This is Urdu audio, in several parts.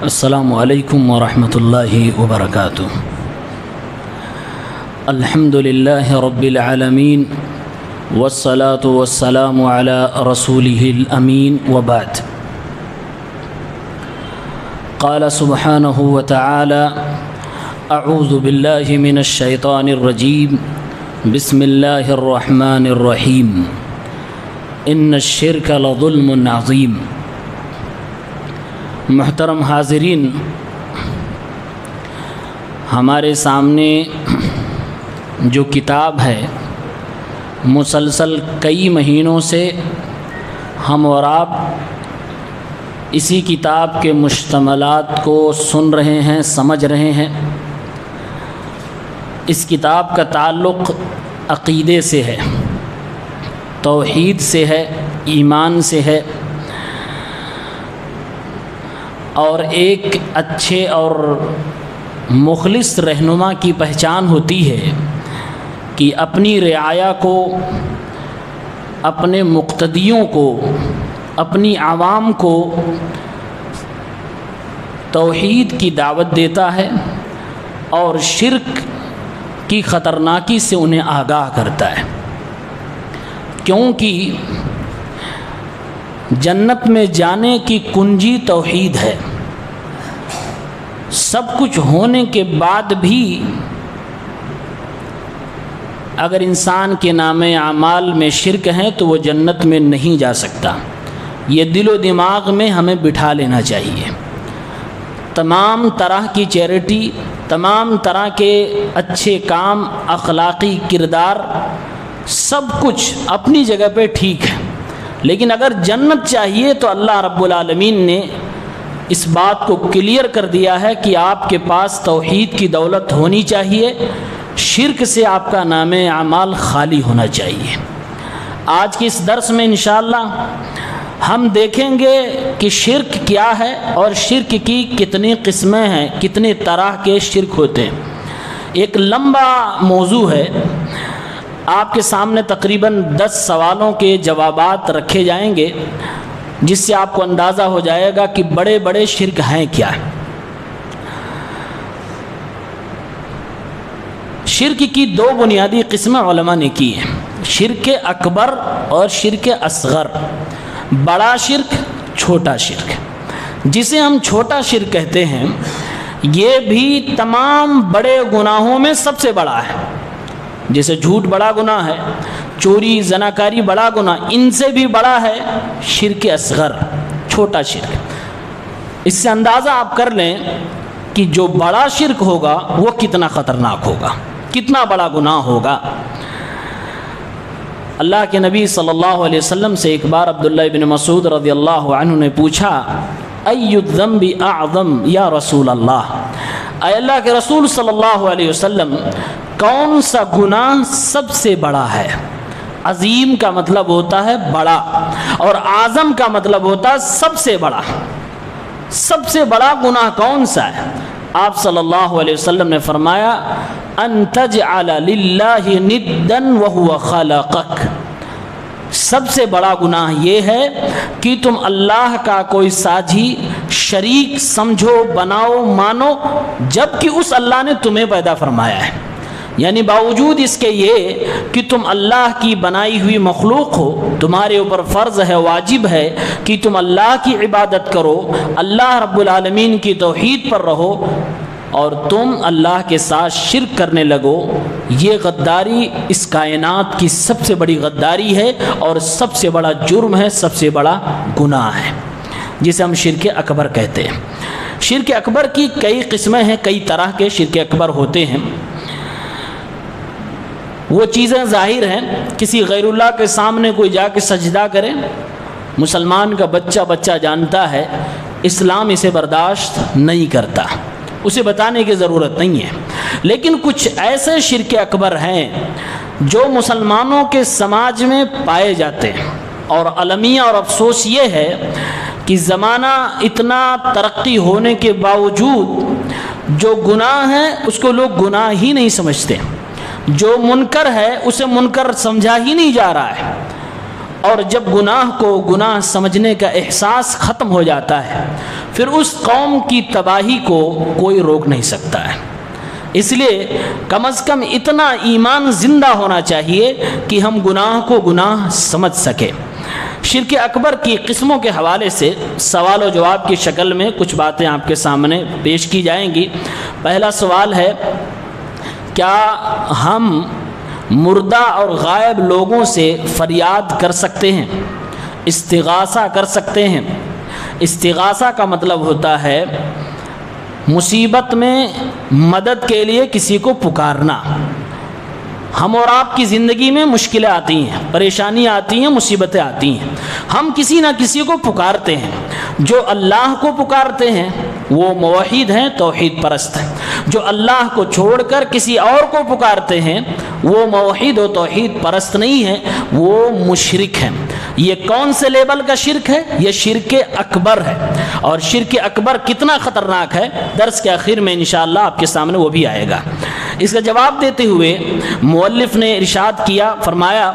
السلام علیکم ورحمۃ اللہ وبرکاتہ۔ الحمد للہ رب العالمین والصلاة والسلام علی رسولہ الامین وبعد۔ قال سبحانہ وتعالی اعوذ باللہ من الشیطان الرجیم بسم اللہ الرحمن الرحیم ان الشرک لظلم عظیم۔ محترم حاضرین، ہمارے سامنے جو کتاب ہے مسلسل کئی مہینوں سے ہم اور آپ اسی کتاب کے مشتملات کو سن رہے ہیں، سمجھ رہے ہیں۔ اس کتاب کا تعلق عقیدے سے ہے، توحید سے ہے، ایمان سے ہے، اور ایک اچھے اور مخلص رہنما کی پہچان ہوتی ہے کہ اپنی رعایا کو، اپنے مقتدیوں کو، اپنی عوام کو توحید کی دعوت دیتا ہے اور شرک کی خطرناکی سے انہیں آگاہ کرتا ہے، کیونکہ جنت میں جانے کی کنجی توحید ہے۔ سب کچھ ہونے کے بعد بھی اگر انسان کے نام اعمال میں شرک ہے تو وہ جنت میں نہیں جا سکتا۔ یہ دل و دماغ میں ہمیں بٹھا لینا چاہیے۔ تمام طرح کی چیریٹی، تمام طرح کے اچھے کام، اخلاقی کردار، سب کچھ اپنی جگہ پہ ٹھیک ہے، لیکن اگر جنت چاہیے تو اللہ رب العالمین نے اس بات کو کلیئر کر دیا ہے کہ آپ کے پاس توحید کی دولت ہونی چاہیے، شرک سے آپ کا نام اعمال خالی ہونا چاہیے۔ آج کے اس درس میں انشاءاللہ ہم دیکھیں گے کہ شرک کیا ہے اور شرک کی کتنی قسمیں ہیں، کتنے طرح کے شرک ہوتے ہیں۔ ایک لمبا موضوع ہے، آپ کے سامنے تقریباً 10 سوالوں کے جوابات رکھے جائیں گے، جس سے آپ کو اندازہ ہو جائے گا کہ بڑے بڑے شرک ہیں کیا ہے۔ شرک کی 2 بنیادی قسمیں علماء نے کی ہیں، شرک اکبر اور شرک اصغر۔ بڑا شرک، چھوٹا شرک۔ جسے ہم چھوٹا شرک کہتے ہیں، یہ بھی تمام بڑے گناہوں میں سب سے بڑا ہے۔ جیسے جھوٹ بڑا گناہ ہے، چوری زناکاری بڑا گناہ، ان سے بھی بڑا ہے شرک اصغر، چھوٹا شرک۔ اس سے اندازہ آپ کر لیں کہ جو بڑا شرک ہوگا وہ کتنا خطرناک ہوگا، کتنا بڑا گناہ ہوگا۔ اللہ کے نبی صلی اللہ علیہ وسلم سے ایک بار عبداللہ بن مسعود رضی اللہ عنہ نے پوچھا، ای الذنب اعظم یا رسول اللہ، اے اللہ کے رسول صلی اللہ علیہ وسلم، کون سا گناہ سب سے بڑا ہے؟ عظیم کا مطلب ہوتا ہے بڑا، اور اعظم کا مطلب ہوتا ہے سب سے بڑا۔ سب سے بڑا گناہ کون سا ہے؟ آپ صلی اللہ علیہ وسلم نے فرمایا، ان تجعل للہ ندا وہو خلقک۔ سب سے بڑا گناہ یہ ہے کہ تم اللہ کا کوئی ساجی، شریک سمجھو، بناؤ، مانو، جبکہ اس اللہ نے تمہیں پیدا فرمایا ہے۔ یعنی باوجود اس کے یہ کہ تم اللہ کی بنائی ہوئی مخلوق ہو، تمہارے اوپر فرض ہے، واجب ہے کہ تم اللہ کی عبادت کرو، اللہ رب العالمین کی توحید پر رہو، اور تم اللہ کے ساتھ شرک کرنے لگو۔ یہ غداری اس کائنات کی سب سے بڑی غداری ہے اور سب سے بڑا جرم ہے، سب سے بڑا گناہ ہے، جسے ہم شرک اکبر کہتے ہیں۔ شرک اکبر کی کئی قسمیں ہیں، کئی طرح کے شرک اکبر ہوتے ہیں۔ وہ چیزیں ظاہر ہیں، کسی غیر اللہ کے سامنے کوئی جا کے سجدہ کرے، مسلمان کا بچہ جانتا ہے اسلام اسے برداشت نہیں کرتا، اسے بتانے کی ضرورت نہیں ہے۔ لیکن کچھ ایسے شرک اکبر ہیں جو مسلمانوں کے سماج میں پائے جاتے ہیں، اور المیہ اور افسوس یہ ہے کہ زمانہ اتنا ترقی ہونے کے باوجود جو گناہ ہے اس کو لوگ گناہ ہی نہیں سمجھتے، جو منکر ہے اسے منکر سمجھا ہی نہیں جا رہا ہے، اور جب گناہ کو گناہ سمجھنے کا احساس ختم ہو جاتا ہے پھر اس قوم کی تباہی کو کوئی روک نہیں سکتا ہے۔ اس لیے کم از کم اتنا ایمان زندہ ہونا چاہیے کہ ہم گناہ کو گناہ سمجھ سکیں۔ شرک اکبر کی قسموں کے حوالے سے سوال و جواب کی شکل میں کچھ باتیں آپ کے سامنے پیش کی جائیں گی۔ پہلا سوال ہے، کیا ہم مردہ اور غائب لوگوں سے فریاد کر سکتے ہیں، استغاثہ کر سکتے ہیں؟ استغاثہ کا مطلب ہوتا ہے مصیبت میں مدد کے لیے کسی کو پکارنا۔ ہم اور آپ کی زندگی میں مشکلیں آتی ہیں، پریشانیاں آتی ہیں، مصیبتیں آتی ہیں، ہم کسی نہ کسی کو پکارتے ہیں۔ جو اللہ کو پکارتے ہیں وہ موحد ہیں، توحید پرست ہیں۔ جو اللہ کو چھوڑ کر کسی اور کو پکارتے ہیں وہ موحد و توحید پرست نہیں ہیں، وہ مشرک ہیں۔ یہ کون سے لیول کا شرک ہے؟ یہ شرک اکبر ہے۔ اور شرک اکبر کتنا خطرناک ہے درس کے آخر میں انشاءاللہ آپ کے سامنے وہ بھی آئے گا۔ اس کا جواب دیتے ہوئے مؤلف نے ارشاد کیا، فرمایا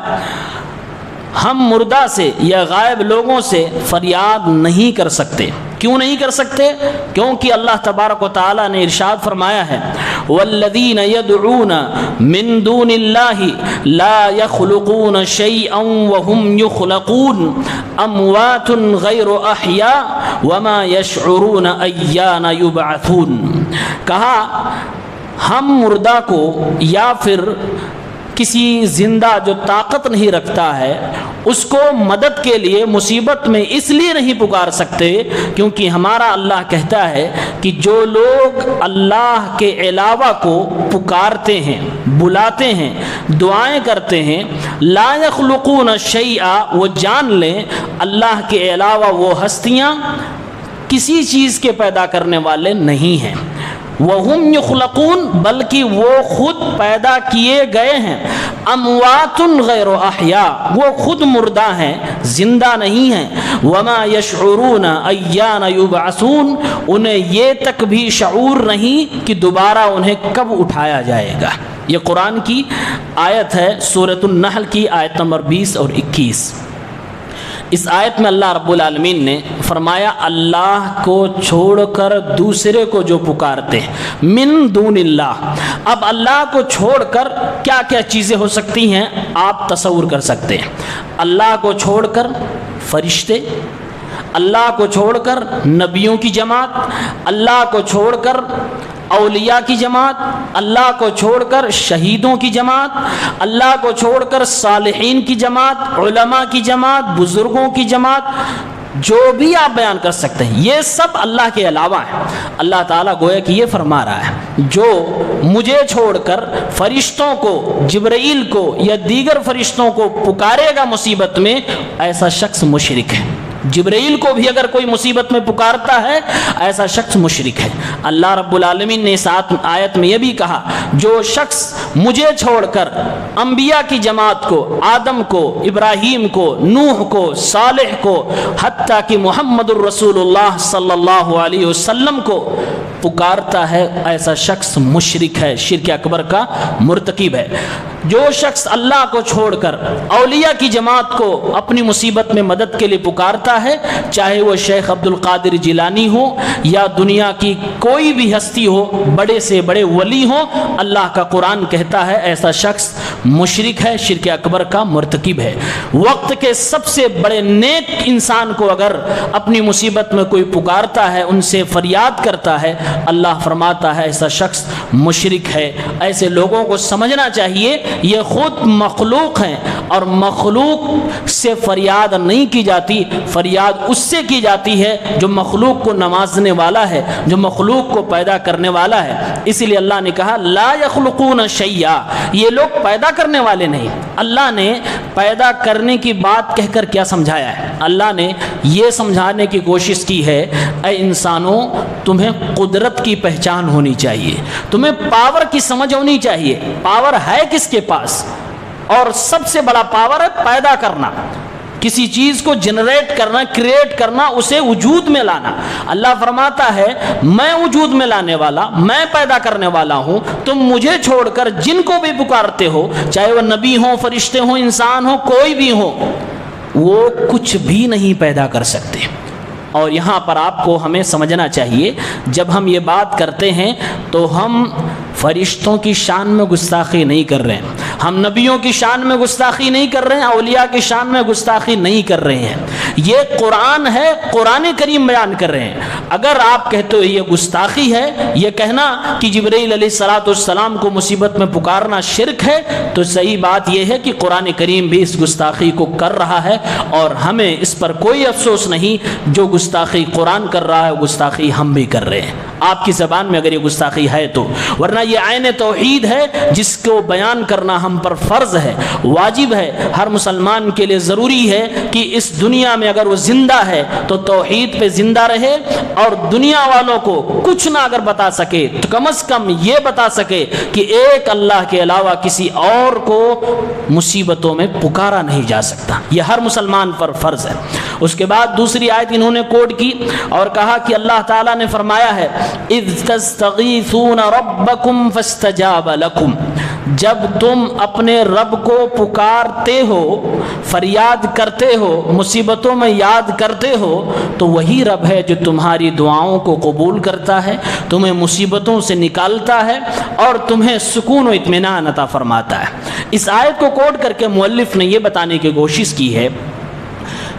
ہم مردہ سے یا غائب لوگوں سے فریاد نہیں کر سکتے۔ کیوں نہیں کر سکتے؟ کیونکہ اللہ تبارک و تعالی نے ارشاد فرمایا ہے والذین یدعون من دون اللہ لا یخلقون شیئا وهم یخلقون اموات غیر احیاء وما یشعرون ایان یبعثون۔ کہا ہم مردہ کو یا پھر کسی زندہ جو طاقت نہیں رکھتا ہے اس کو مدد کے لیے مصیبت میں اس لیے نہیں پکار سکتے کیونکہ ہمارا اللہ کہتا ہے کہ جو لوگ اللہ کے علاوہ کو پکارتے ہیں، بلاتے ہیں، دعائیں کرتے ہیں، لا یخلقون شیئا، وہ جان لیں اللہ کے علاوہ وہ ہستیاں کسی چیز کے پیدا کرنے والے نہیں ہیں۔ وَهُمْ يُخْلَقُونَ، بلکہ وہ خود پیدا کیے گئے ہیں۔ اموات غیر احیاء، وہ خود مردہ ہیں، زندہ نہیں ہیں۔ وَمَا يَشْعُرُونَ أَيَّانَ يُبْعَثُونَ، انہیں یہ تک بھی شعور نہیں کہ دوبارہ انہیں کب اٹھایا جائے گا۔ یہ قرآن کی آیت ہے، سورۃ النحل کی آیت نمبر 20 اور 21۔ اس آیت میں اللہ رب العالمین نے فرمایا اللہ کو چھوڑ کر دوسرے کو جو پکارتے ہیں، من دون اللہ۔ اب اللہ کو چھوڑ کر کیا کیا چیزیں ہو سکتی ہیں آپ تصور کر سکتے ہیں۔ اللہ کو چھوڑ کر فرشتے، اللہ کو چھوڑ کر نبیوں کی جماعت، اللہ کو چھوڑ کر اولیاء کی جماعت، اللہ کو چھوڑ کر شہیدوں کی جماعت، اللہ کو چھوڑ کر صالحین کی جماعت، علماء کی جماعت، بزرگوں کی جماعت، جو بھی آپ بیان کر سکتے ہیں، یہ سب اللہ کے علاوہ ہیں۔ اللہ تعالیٰ گویا کہ یہ فرما رہا ہے جو مجھے چھوڑ کر فرشتوں کو، جبرائیل کو یا دیگر فرشتوں کو پکارے گا مصیبت میں، ایسا شخص مشرک ہے۔ جبرائیل کو بھی اگر کوئی مصیبت میں پکارتا ہے ایسا شخص مشرک ہے۔ اللہ رب العالمین نے اس آیت میں یہ بھی کہا جو شخص مجھے چھوڑ کر انبیاء کی جماعت کو، آدم کو، ابراہیم کو، نوح کو، صالح کو، حتیٰ کہ محمد الرسول اللہ صلی اللہ علیہ وسلم کو پکارتا ہے، ایسا شخص مشرک ہے، شرک اکبر کا مرتکب ہے۔ جو شخص اللہ کو چھوڑ کر اولیاء کی جماعت کو اپنی مصیبت میں مدد کے لیے پکارتا ہے، چاہے وہ شیخ عبد القادر جیلانی ہو یا دنیا کی کوئی بھی ہستی ہو، بڑے سے بڑے ولی ہو، اللہ کا قرآن کہتا ہے ایسا شخص مشرک ہے، شرک اکبر کا مرتکب ہے۔ وقت کے سب سے بڑے نیک انسان کو اگر اپنی مصیبت میں کوئی پکارتا ہے، ان سے فریاد کرتا ہے، اللہ فرماتا ہے ایسا شخص مشرک ہے۔ ایسے لوگوں کو سمجھنا چاہیے یہ خود مخلوق ہیں اور مخلوق سے فریاد نہیں کی جاتی، فریاد اس سے کی جاتی ہے جو مخلوق کو نوازنے والا ہے، جو مخلوق کو پیدا کرنے والا ہے۔ اسی لیے اللہ نے کہا لا یخلقون شیئا، یہ لوگ پیدا کرنے والے نہیں۔ اللہ نے پیدا کرنے کی بات کہہ کر کیا سمجھایا ہے؟ اللہ نے یہ سمجھانے کی کوشش کی ہے اے انسانوں تمہیں قدرت کی پہچان ہونی چاہیے، تمہیں پاور کی سمجھ ہونی چاہیے۔ پاور ہے کس کے پاس؟ اور سب سے بڑا پاور ہے پیدا کرنا، کسی چیز کو جنریٹ کرنا، کریٹ کرنا، اسے وجود میں لانا۔ اللہ فرماتا ہے میں وجود میں لانے والا، میں پیدا کرنے والا ہوں، تم مجھے چھوڑ کر جن کو بھی پکارتے ہو، چاہے وہ نبی ہوں، فرشتے ہوں، انسان ہوں، کوئی بھی ہو، وہ کچھ بھی نہیں پیدا کر سکتے۔ اور یہاں پر آپ کو ہمیں سمجھنا چاہیے، جب ہم یہ بات کرتے ہیں تو ہم فرشتوں کی شان میں گستاخی نہیں کر رہے ہیں، ہم نبیوں کی شان میں گستاخی نہیں کر رہے ہیں، اولیاء کی شان میں گستاخی نہیں کر رہے ہیں۔ یہ قرآن ہے، قرآن کریم بیان کر رہے ہیں۔ اگر آپ کہتے ہو یہ گستاخی ہے، یہ کہنا کہ جبرائیل علیہ السلام کو مصیبت میں پکارنا شرک ہے، تو صحیح بات یہ ہے کہ قرآن کریم بھی اس گستاخی کو کر رہا ہے، اور ہمیں اس پر کوئی افسوس نہیں۔ جو گستاخی قرآن کر رہا ہے، گستاخی ہم بھی کر رہے ہیں، آپ کی زبان میں اگر یہ گستاخی ہے تو، ورنہ یہ عین توحید ہے جس کو بیان کرنا ہم پر فرض ہے، واجب ہے۔ ہر مسلمان کے لیے ضروری ہے کہ اس دنیا میں اگر وہ زندہ ہے تو توحید پہ زندہ رہے، اور دنیا والوں کو کچھ نہ اگر بتا سکے تو کم از کم یہ بتا سکے کہ ایک اللہ کے علاوہ کسی اور کو مصیبتوں میں پکارا نہیں جا سکتا۔ یہ ہر مسلمان پر فرض ہے۔ اس کے بعد دوسری آیت انہوں نے کوٹ کی اور کہا کہ اللہ تعالیٰ نے فرمایا ہے اذ تستغیثون ربکم فاستجاب لکم، جب تم اپنے رب کو پکارتے ہو، فریاد کرتے ہو، مصیبتوں میں یاد کرتے ہو، تو وہی رب ہے جو تمہاری دعاؤں کو قبول کرتا ہے، تمہیں مصیبتوں سے نکالتا ہے اور تمہیں سکون و اطمینان عطا فرماتا ہے۔ اس آیت کو کوٹ کر کے مؤلف نے یہ بتانے کی کوشش کی ہے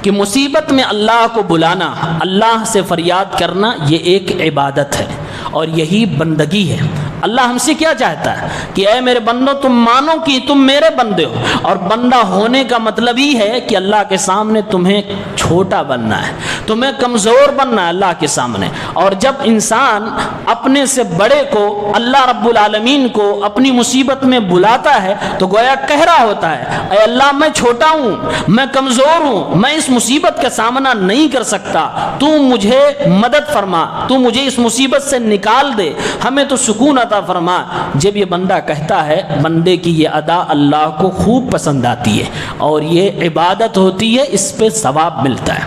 کہ مصیبت میں اللہ کو بلانا، اللہ سے فریاد کرنا، یہ ایک عبادت ہے اور یہی بندگی ہے۔ اللہ ہم سے کیا چاہتا ہے کہ اے میرے بندو تم مانو کہ تم میرے بندے ہو، اور بندہ ہونے کا مطلب ہی ہے کہ اللہ کے سامنے تمہیں چھوٹا بننا ہے، تمہیں کمزور بننا ہے اللہ کے سامنے۔ اور جب انسان اپنے سے بڑے کو، اللہ رب العالمین کو اپنی مصیبت میں بلاتا ہے تو گویا کہہ رہا ہوتا ہے اے اللہ میں چھوٹا ہوں، میں کمزور ہوں، میں اس مصیبت کا سامنا نہیں کر سکتا، تو مجھے مدد فرما، تو مجھے اس مصیبت سے نکال دے، ہمیں تو سکون عطا فرما۔ جب یہ بندہ کہتا ہے، بندے کی یہ ادا اللہ کو خوب پسند آتی ہے اور یہ عبادت ہوتی ہے، اس پہ ثواب ملتا ہے۔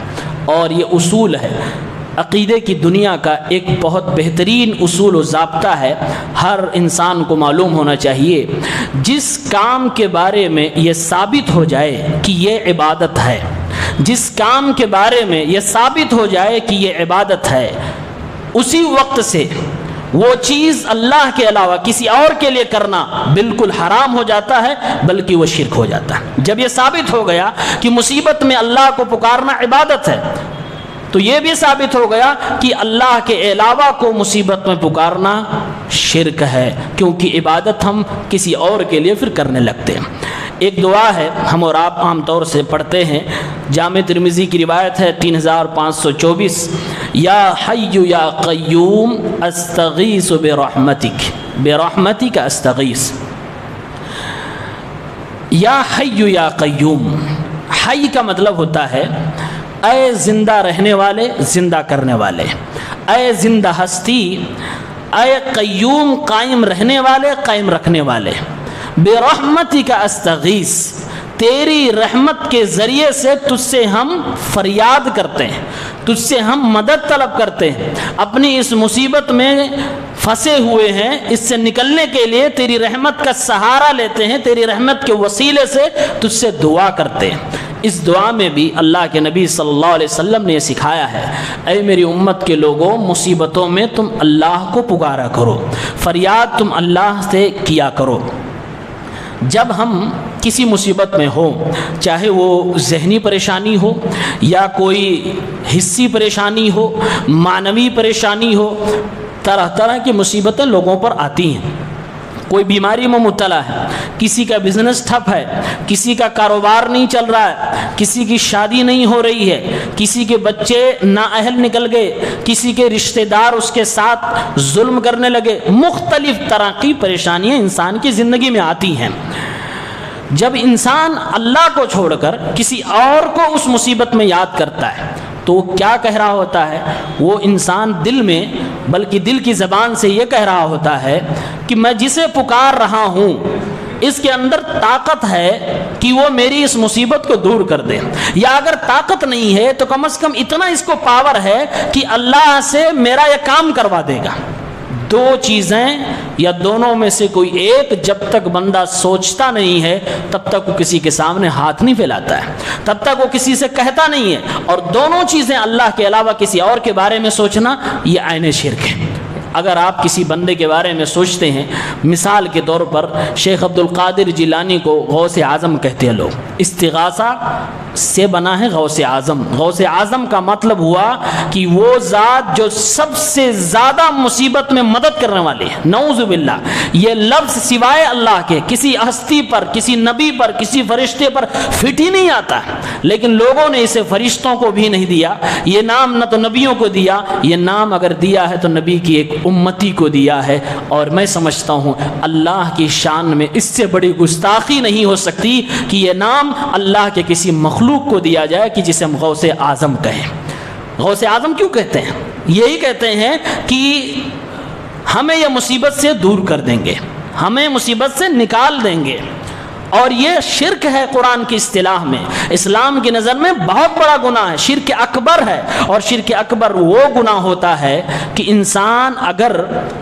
اور یہ اصول ہے عقیدے کی دنیا کا، ایک بہت بہترین اصول و ضابطہ ہے، ہر انسان کو معلوم ہونا چاہیے۔ جس کام کے بارے میں یہ ثابت ہو جائے کہ یہ عبادت ہے، جس کام کے بارے میں یہ ثابت ہو جائے کہ یہ عبادت ہے، اسی وقت سے وہ چیز اللہ کے علاوہ کسی اور کے لیے کرنا بالکل حرام ہو جاتا ہے، بلکہ وہ شرک ہو جاتا ہے۔ جب یہ ثابت ہو گیا کہ مصیبت میں اللہ کو پکارنا عبادت ہے، تو یہ بھی ثابت ہو گیا کہ اللہ کے علاوہ کو مصیبت میں پکارنا شرک ہے، کیونکہ عبادت ہم کسی اور کے لیے پھر کرنے لگتے ہیں۔ ایک دعا ہے، ہم اور آپ عام طور سے پڑھتے ہیں، جامع ترمذی کی روایت ہے 3524، یا حی یا قیوم استغیث برحمتک، برحمتک استغیث۔ یا حی یا قیوم، حی کا مطلب ہوتا ہے اے زندہ رہنے والے، زندہ کرنے والے، اے زندہ ہستی، اے قیوم قائم رہنے والے، قائم رکھنے والے، برحمتک استغیث، تیری رحمت کے ذریعے سے تجھ سے ہم فریاد کرتے ہیں، تجھ سے ہم مدد طلب کرتے ہیں، اپنی اس مصیبت میں پھنسے ہوئے ہیں، اس سے نکلنے کے لیے تیری رحمت کا سہارا لیتے ہیں، تیری رحمت کے وسیلے سے تجھ سے دعا کرتے ہیں۔ اس دعا میں بھی اللہ کے نبی صلی اللہ علیہ وسلم نے یہ سکھایا ہے، اے میری امت کے لوگوں، مصیبتوں میں تم اللہ کو پکارا کرو، فریاد تم اللہ سے کیا کرو۔ جب ہم کسی مصیبت میں ہو، چاہے وہ ذہنی پریشانی ہو یا کوئی حسی پریشانی ہو، معنوی پریشانی ہو، طرح طرح کی مصیبتیں لوگوں پر آتی ہیں۔ کوئی بیماری میں مبتلا ہے، کسی کا بزنس ٹھپ ہے، کسی کا کاروبار نہیں چل رہا ہے، کسی کی شادی نہیں ہو رہی ہے، کسی کے بچے نااہل نکل گئے، کسی کے رشتہ دار اس کے ساتھ ظلم کرنے لگے، مختلف طرح کی پریشانیاں انسان کی زندگی میں آتی ہیں۔ جب انسان اللہ کو چھوڑ کر کسی اور کو اس مصیبت میں یاد کرتا ہے تو وہ کیا کہہ رہا ہوتا ہے؟ وہ انسان دل میں، بلکہ دل کی زبان سے یہ کہہ رہا ہوتا ہے کہ میں جسے پکار رہا ہوں اس کے اندر طاقت ہے کہ وہ میری اس مصیبت کو دور کر دے، یا اگر طاقت نہیں ہے تو کم از کم اتنا اس کو پاور ہے کہ اللہ سے میرا یہ کام کروا دے گا۔ دو چیزیں یا دونوں میں سے کوئی ایک جب تک بندہ سوچتا نہیں ہے تب تک وہ کسی کے سامنے ہاتھ نہیں پھیلاتا ہے، تب تک وہ کسی سے کہتا نہیں ہے، اور دونوں چیزیں اللہ کے علاوہ کسی اور کے بارے میں سوچنا یہ عین شرک ہے۔ اگر آپ کسی بندے کے بارے میں سوچتے ہیں، مثال کے طور پر شیخ عبد القادر جیلانی کو غوث اعظم کہتے ہیں لوگ، استغاثہ سے بنا ہے غوث اعظم۔ غوث اعظم کا مطلب ہوا کہ وہ ذات جو سب سے زیادہ مصیبت میں مدد کرنے والی ہے، نعوذ باللہ۔ یہ لفظ سوائے اللہ کے کسی ہستی پر، کسی نبی پر، کسی فرشتے پر فٹ ہی نہیں آتا، لیکن لوگوں نے اسے فرشتوں کو بھی نہیں دیا، یہ نام نہ تو نبیوں کو دیا، یہ نام اگر دیا ہے تو نبی کی ایک امتی کو دیا ہے، اور میں سمجھتا ہوں اللہ کی شان میں اس سے بڑی گستاخی نہیں ہو سکتی کہ یہ نام اللہ کے کسی مخلوق کو دیا جائے کہ جسے ہم غوث اعظم کہیں۔ غوث اعظم کیوں کہتے ہیں؟ یہی کہتے ہیں کہ ہمیں یہ مصیبت سے دور کر دیں گے، ہمیں مصیبت سے نکال دیں گے، اور یہ شرک ہے قرآن کی اصطلاح میں، اسلام کی نظر میں بہت بڑا گناہ ہے، شرک اکبر ہے۔ اور شرک اکبر وہ گناہ ہوتا ہے کہ انسان اگر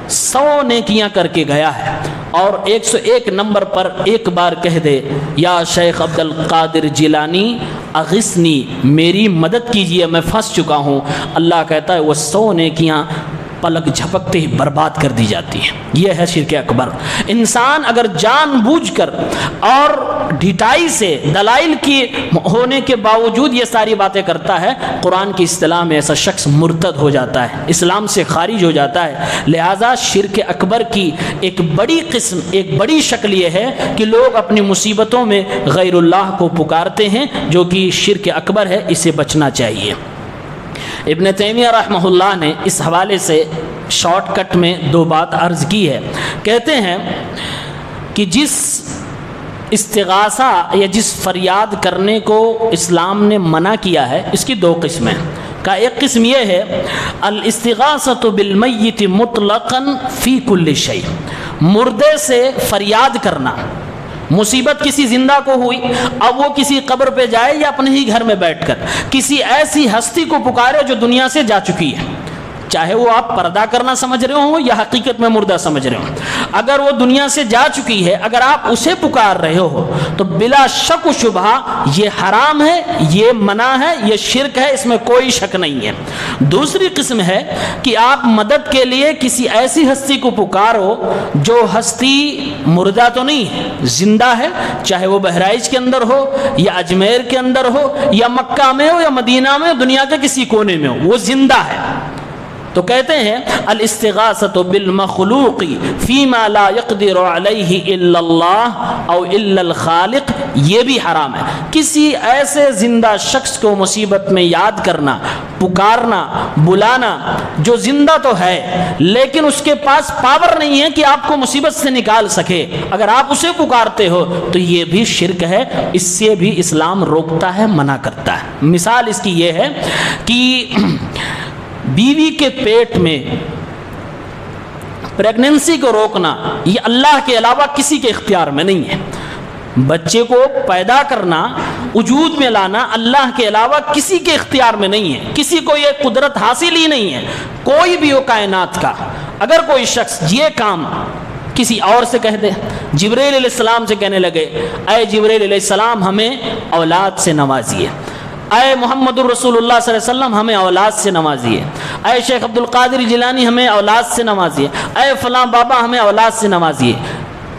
100 نیکیاں کر کے گیا ہے اور 101 نمبر پر ایک بار کہہ دے یا شیخ عبد القادر جیلانی اغثنی، میری مدد کیجئے میں پھنس چکا ہوں، اللہ کہتا ہے وہ 100 نیکیاں پلک جھپکتے ہی برباد کر دی جاتی ہے۔ یہ ہے شرک اکبر۔ انسان اگر جان بوجھ کر اور ڈھٹائی سے دلائل کی ہونے کے باوجود یہ ساری باتیں کرتا ہے، قرآن کی اصطلاح میں ایسا شخص مرتد ہو جاتا ہے، اسلام سے خارج ہو جاتا ہے۔ لہٰذا شرک اکبر کی ایک بڑی قسم، ایک بڑی شکل یہ ہے کہ لوگ اپنی مصیبتوں میں غیر اللہ کو پکارتے ہیں، جو کہ شرک اکبر ہے، اسے بچنا چاہیے۔ ابن تیمیہ رحمہ اللہ نے اس حوالے سے شارٹ کٹ میں 2 بات عرض کی ہے۔ کہتے ہیں کہ جس استغاثہ یا جس فریاد کرنے کو اسلام نے منع کیا ہے، اس کی 2 قسمیں کا ایک قسم یہ ہے الاستغاثۃ بالمیت مطلقا فی کل شیء، مردے سے فریاد کرنا۔ مصیبت کسی زندہ کو ہوئی، اب وہ کسی قبر پہ جائے یا اپنے ہی گھر میں بیٹھ کر کسی ایسی ہستی کو پکارے جو دنیا سے جا چکی ہے، چاہے وہ آپ پردہ کرنا سمجھ رہے ہوں یا حقیقت میں مردہ سمجھ رہے ہوں، اگر وہ دنیا سے جا چکی ہے، اگر آپ اسے پکار رہے ہو تو بلا شک و شبہ یہ حرام ہے، یہ منع ہے، یہ شرک ہے، اس میں کوئی شک نہیں ہے۔ دوسری قسم ہے کہ آپ مدد کے لیے کسی ایسی ہستی کو پکارو جو ہستی مردہ تو نہیں ہے، زندہ ہے، چاہے وہ بہرائچ کے اندر ہو یا اجمیر کے اندر ہو یا مکہ میں ہو یا مدینہ میں، دنیا کے کسی کونے میں ہو، وہ زندہ ہے۔ تو کہتے ہیں الاستغاثۃ بالمخلوق فیما لا يقدر علیہ الا اللہ او الا الخالق، یہ بھی حرام ہے۔ کسی ایسے زندہ شخص کو مصیبت میں یاد کرنا، پکارنا، بلانا جو زندہ تو ہے لیکن اس کے پاس پاور نہیں ہے کہ آپ کو مصیبت سے نکال سکے، اگر آپ اسے پکارتے ہو تو یہ بھی شرک ہے، اس سے بھی اسلام روکتا ہے، منع کرتا ہے۔ مثال اس کی یہ ہے کہ بیوی کے پیٹ میں پریگننسی کو روکنا یہ اللہ کے علاوہ کسی کے اختیار میں نہیں ہے۔ بچے کو پیدا کرنا، وجود میں لانا اللہ کے علاوہ کسی کے اختیار میں نہیں ہے، کسی کو یہ قدرت حاصل ہی نہیں ہے، کوئی بھی ہو کائنات کا۔ اگر کوئی شخص یہ کام کسی اور سے کہہ دے، جبرائیل علیہ السلام سے کہنے لگے اے جبرائیل علیہ السلام ہمیں اولاد سے نوازیے، اے محمد الرسول اللہ صلی اللہ علیہ وسلم ہمیں اولاد سے نوازیے، اے شیخ عبد القادر جیلانی ہمیں اولاد سے نوازیے، اے فلاں بابا ہمیں اولاد سے نوازیے،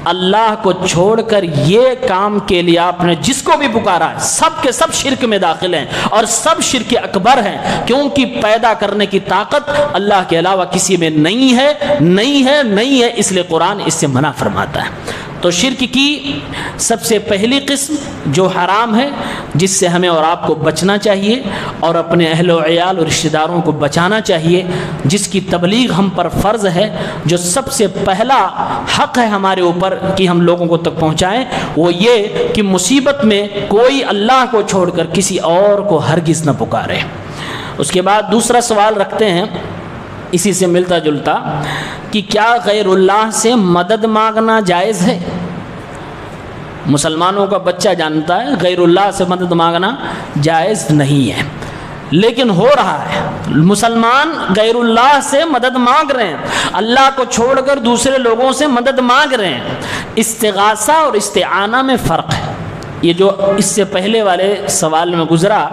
اللہ کو چھوڑ کر یہ کام کے لیے آپ نے جس کو بھی پکارا ہے، سب کے سب شرک میں داخل ہیں اور سب شرک اکبر ہیں، کیونکہ پیدا کرنے کی طاقت اللہ کے علاوہ کسی میں نہیں ہے، نہیں ہے، نہیں ہے، اس لیے قرآن اس سے منع فرماتا ہے۔ تو شرک کی سب سے پہلی قسم جو حرام ہے، جس سے ہمیں اور آپ کو بچنا چاہیے اور اپنے اہل و عیال اور رشتہ داروں کو بچانا چاہیے، جس کی تبلیغ ہم پر فرض ہے، جو سب سے پہلا حق ہے ہمارے اوپر کہ ہم لوگوں کو تک پہنچائیں، وہ یہ کہ مصیبت میں کوئی اللہ کو چھوڑ کر کسی اور کو ہرگز نہ پکارے۔ اس کے بعد دوسرا سوال رکھتے ہیں اسی سے ملتا جلتا کہ کیا غیر اللہ سے مدد مانگنا جائز ہے؟ مسلمانوں کا بچہ جانتا ہے غیر اللہ سے مدد مانگنا جائز نہیں ہے، لیکن ہو رہا ہے، مسلمان غیر اللہ سے مدد مانگ رہے ہیں، اللہ کو چھوڑ کر دوسرے لوگوں سے مدد مانگ رہے ہیں۔ استغاثہ اور استعانہ میں فرق ہے۔ یہ جو اس سے پہلے والے سوال میں گزرا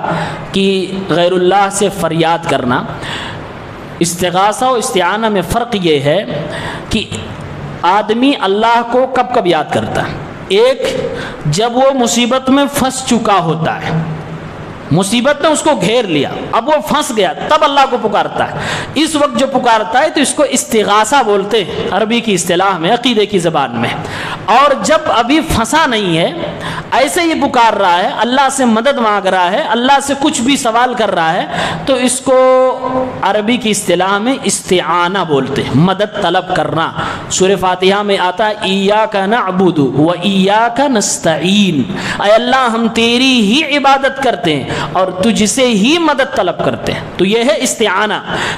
کہ غیر اللہ سے فریاد کرنا، استغاثہ و استعانہ میں فرق یہ ہے کہ آدمی اللہ کو کب کب یاد کرتا ہے۔ ایک، جب وہ مصیبت میں پھنس چکا ہوتا ہے، مصیبت نے اس کو گھیر لیا، اب وہ پھنس گیا، تب اللہ کو پکارتا ہے۔ اس وقت جو پکارتا ہے تو اس کو استغاثہ بولتے ہیں عربی کی اصطلاح میں، عقیدے کی زبان میں۔ اور جب ابھی پھنسا نہیں ہے، ایسے ہی پکار رہا ہے، اللہ سے مدد مانگ رہا ہے، اللہ سے کچھ بھی سوال کر رہا ہے، تو اس کو عربی کی اصطلاح میں استعانہ بولتے ہیں، مدد طلب کرنا۔ سورہ فاتحہ میں آتا ہے ایاک نعبد و ایاک نستعین، اے اللہ ہم تیری ہی عبادت کرتے ہیں اور تجھ سے ہی مدد طلب کرتے ہیں۔ تو یہ ہے استعانہ۔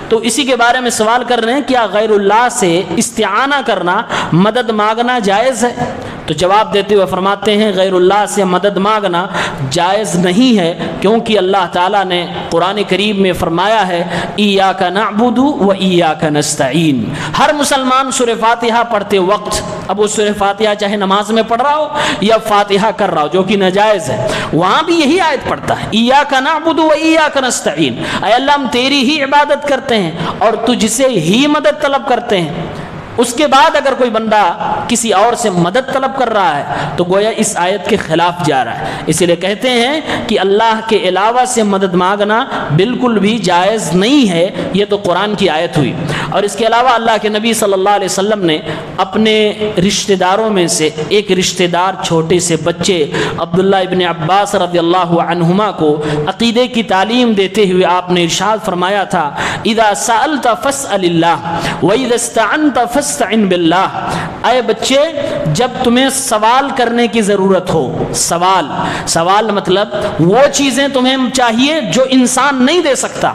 تو اسی کے بارے میں سوال کر رہے ہیں، کیا غیر اللہ سے استعانہ کرنا، مدد مانگنا جائز ہے؟ تو جواب دیتے ہوئے فرماتے ہیں غیر اللہ سے مدد مانگنا جائز نہیں ہے، کیونکہ اللہ تعالیٰ نے قرآن کریم میں فرمایا ہے ایاک نعبد و ایاک نستعین۔ ہر مسلمان سورہ فاتحہ پڑھتے وقت، اب وہ سورہ فاتحہ چاہے نماز میں پڑھ رہا ہو یا فاتحہ کر رہا ہو جو کہ ناجائز ہے، وہاں بھی یہی آیت پڑھتا ہے ایاک نعبد و ایاک نستعین، اے اللہ ہم تیری ہی عبادت کرتے ہیں اور تجھ سے ہی مدد طلب کرتے ہیں۔ اس کے بعد اگر کوئی بندہ کسی اور سے مدد طلب کر رہا ہے تو گویا اس آیت کے خلاف جا رہا ہے۔ اسی لیے کہتے ہیں کہ اللہ کے علاوہ سے مدد مانگنا بالکل بھی جائز نہیں ہے، یہ تو قرآن کی آیت ہوئی۔ اور اس کے علاوہ اللہ کے نبی صلی اللہ علیہ وسلم نے اپنے رشتہ داروں میں سے ایک رشتہ دار چھوٹے سے بچے عبداللہ ابن عباس رضی اللہ عنہما کو عقیدے کی تعلیم دیتے ہوئے آپ نے ارشاد فرمایا تھا اذا سألت فاسأل اللہ واذا استعنت فاستعن باللہ، اے بچے جب تمہیں سوال کرنے کی ضرورت ہو، سوال مطلب وہ چیزیں تمہیں چاہیے جو انسان نہیں دے سکتا،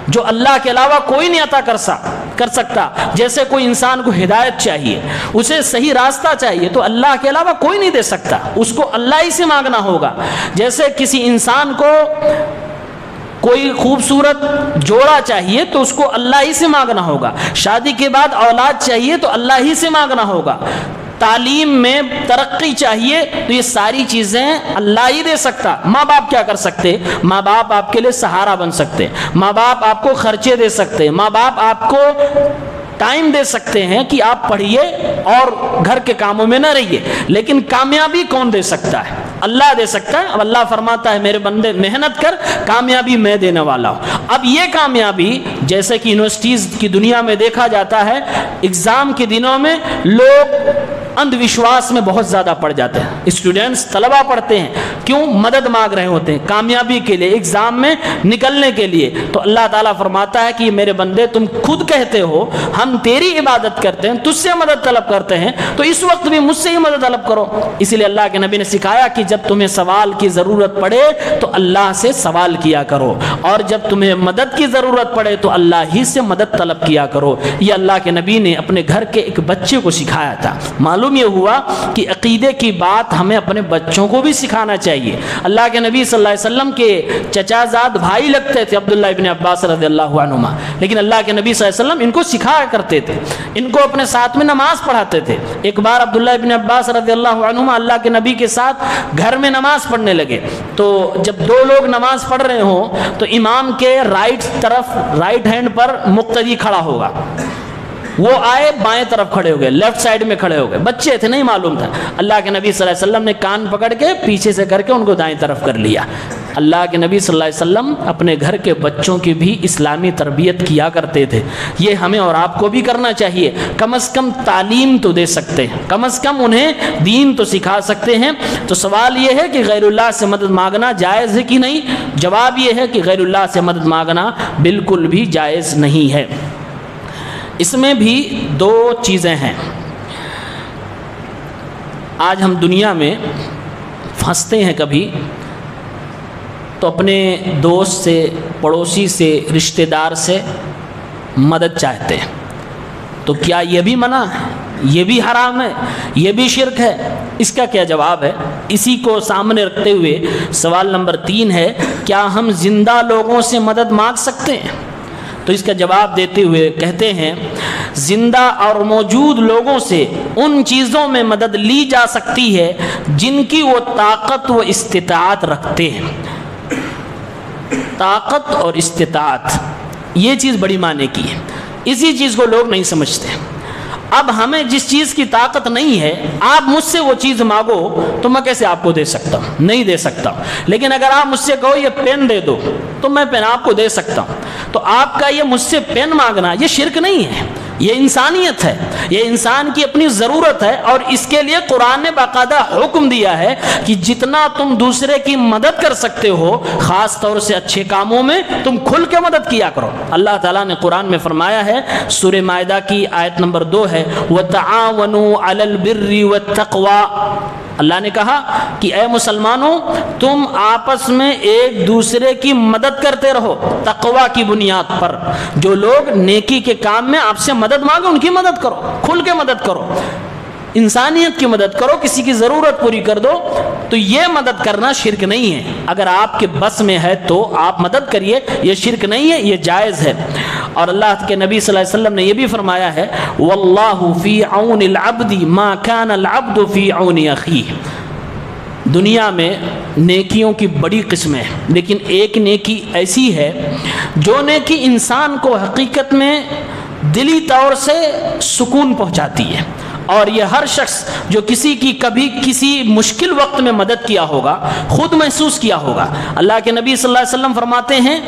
جو اللہ کے علاوہ کوئی نہیں عطا کر سکتا، جیسے کوئی انسان کو ہدایت چاہیے، اسے صحیح راستہ چاہیے تو اللہ کے علاوہ کوئی نہیں دے سکتا، اس کو اللہ ہی سے مانگنا ہوگا۔ جیسے کسی انسان کو کوئی خوبصورت جوڑا چاہیے تو اس کو اللہ ہی سے مانگنا ہوگا، شادی کے بعد اولاد چاہیے تو اللہ ہی سے مانگنا ہوگا، تعلیم میں ترقی چاہیے تو یہ ساری چیزیں اللہ ہی دے سکتا۔ ماں باپ کیا کر سکتے؟ ماں باپ آپ کے لیے سہارا بن سکتے، ماں باپ آپ کو خرچے دے سکتے، ماں باپ آپ کو ٹائم دے سکتے ہیں کہ آپ پڑھیے اور گھر کے کاموں میں نہ رہیے، لیکن کامیابی کون دے سکتا ہے؟ اللہ دے سکتا ہے۔ اب اللہ فرماتا ہے میرے بندے محنت کر، کامیابی میں دینے والا ہوں۔ اب یہ کامیابی جیسے کہ یونیورسٹیز کی دنیا میں دیکھا جاتا ہے، اگزام کے دنوں میں لوگ اندھ وشواس میں بہت زیادہ پڑ جاتے ہیں، اسٹوڈنٹس طلبہ پڑھتے ہیں، کیوں؟ مدد مانگ رہے ہوتے ہیں کامیابی کے لیے، اگزام میں نکلنے کے لیے۔ تو اللہ تعالیٰ فرماتا ہے کہ میرے بندے تم خود کہتے ہو ہم تیری عبادت کرتے ہیں، تجھ سے مدد طلب کرتے ہیں، تو اس وقت بھی مجھ سے ہی مدد طلب کرو۔ اسی لیے اللہ کے نبی نے سکھایا کہ جب تمہیں سوال کی ضرورت پڑے تو اللہ سے سوال کیا کرو، اور جب تمہیں مدد کی ضرورت پڑے تو اللہ ہی سے مدد طلب کیا کرو۔ یہ اللہ کے نبی نے اپنے گھر کے ایک بچے کو سکھایا تھا۔ معلوم یہ ہوا کہ عقیدے کی بات ہمیں اپنے بچوں کو بھی سکھانا چاہیے۔ اللہ کے نبی صلی اللہ علیہ وسلم کے چچا زاد بھائی لگتے تھے عبداللہ ابن عباس رضی اللہ عنہما، لیکن اللہ کے نبی صلی اللہ علیہ وسلم ان کو سکھایا کرتے تھے، ان کو اپنے ساتھ میں نماز پڑھاتے تھے۔ ایک بار عبداللہ ابن عباس رضی اللہ عنہما اللہ کے نبی کے ساتھ گھر میں نماز پڑھنے لگے، تو جب دو لوگ نماز پڑھ رہے ہوں تو امام کے رائٹ ہینڈ پر مقتدی کھڑا ہوگا، وہ آئے بائیں طرف کھڑے ہو گئے، لیفٹ سائڈ میں کھڑے ہو گئے، بچے تھے نہیں معلوم تھا۔ اللہ کے نبی صلی اللہ علیہ وسلم نے کان پکڑ کے پیچھے سے کر کے ان کو دائیں طرف کر لیا۔ اللہ کے نبی صلی اللہ علیہ وسلم اپنے گھر کے بچوں کی بھی اسلامی تربیت کیا کرتے تھے۔ یہ ہمیں اور آپ کو بھی کرنا چاہیے، کم از کم تعلیم تو دے سکتے ہیں، کم از کم انہیں دین تو سکھا سکتے ہیں۔ تو سوال یہ ہے کہ غیر اللہ سے مدد مانگنا جائز ہے کہ نہیں؟ جواب یہ ہے کہ غیر اللہ سے مدد مانگنا بالکل بھی جائز نہیں ہے۔ اس میں بھی دو چیزیں ہیں۔ آج ہم دنیا میں پھنستے ہیں کبھی تو اپنے دوست سے، پڑوسی سے، رشتہ دار سے مدد چاہتے ہیں، تو کیا یہ بھی منع ہے؟ یہ بھی حرام ہے، یہ بھی شرک ہے۔ اس کا کیا جواب ہے؟ اسی کو سامنے رکھتے ہوئے سوال نمبر 3 ہے، کیا ہم زندہ لوگوں سے مدد مانگ سکتے ہیں؟ تو اس کا جواب دیتے ہوئے کہتے ہیں زندہ اور موجود لوگوں سے ان چیزوں میں مدد لی جا سکتی ہے جن کی وہ طاقت و استطاعت رکھتے ہیں۔ طاقت اور استطاعت یہ چیز بڑی معنی کی ہے، اسی چیز کو لوگ نہیں سمجھتے۔ اب ہمیں جس چیز کی طاقت نہیں ہے، آپ مجھ سے وہ چیز مانگو تو میں کیسے آپ کو دے سکتا ہوں؟ نہیں دے سکتا ہوں۔ لیکن اگر آپ مجھ سے کہو یہ پین دے دو تو میں پین آپ کو دے سکتا ہوں۔ تو آپ کا یہ مجھ سے پین مانگنا یہ شرک نہیں ہے، یہ انسانیت ہے، یہ انسان کی اپنی ضرورت ہے، اور اس کے لیے قرآن نے باقاعدہ حکم دیا ہے کہ جتنا تم دوسرے کی مدد کر سکتے ہو، خاص طور سے اچھے کاموں میں تم کھل کے مدد کیا کرو۔ اللہ تعالیٰ نے قرآن میں فرمایا ہے، سورہ مائدہ کی آیت نمبر 2 ہے وَتَعَاوَنُوا عَلَى الْبِرِّ وَالتَّقْوَى۔ اللہ نے کہا کہ اے مسلمانوں تم آپس میں ایک دوسرے کی مدد کرتے رہو تقوی کی بنیاد پر۔ جو لوگ نیکی کے کام میں آپ سے مدد مانگے ان کی مدد کرو، کھل کے مدد کرو، انسانیت کی مدد کرو، کسی کی ضرورت پوری کر دو۔ تو یہ مدد کرنا شرک نہیں ہے، اگر آپ کے بس میں ہے تو آپ مدد کریے، یہ شرک نہیں ہے، یہ جائز ہے۔ اور اللہ کے نبی صلی اللہ علیہ وسلم نے یہ بھی فرمایا ہے واللہ فی عون العبد ما کان العبد فی عون اخیہ۔ دنیا میں نیکیوں کی بڑی قسمیں ہیں، لیکن ایک نیکی ایسی ہے جو نیکی انسان کو حقیقت میں دلی طور سے سکون پہنچاتی ہے، اور یہ ہر شخص جو کسی کی کبھی کسی مشکل وقت میں مدد کیا ہوگا خود محسوس کیا ہوگا۔ اللہ کے نبی صلی اللہ علیہ وسلم فرماتے ہیں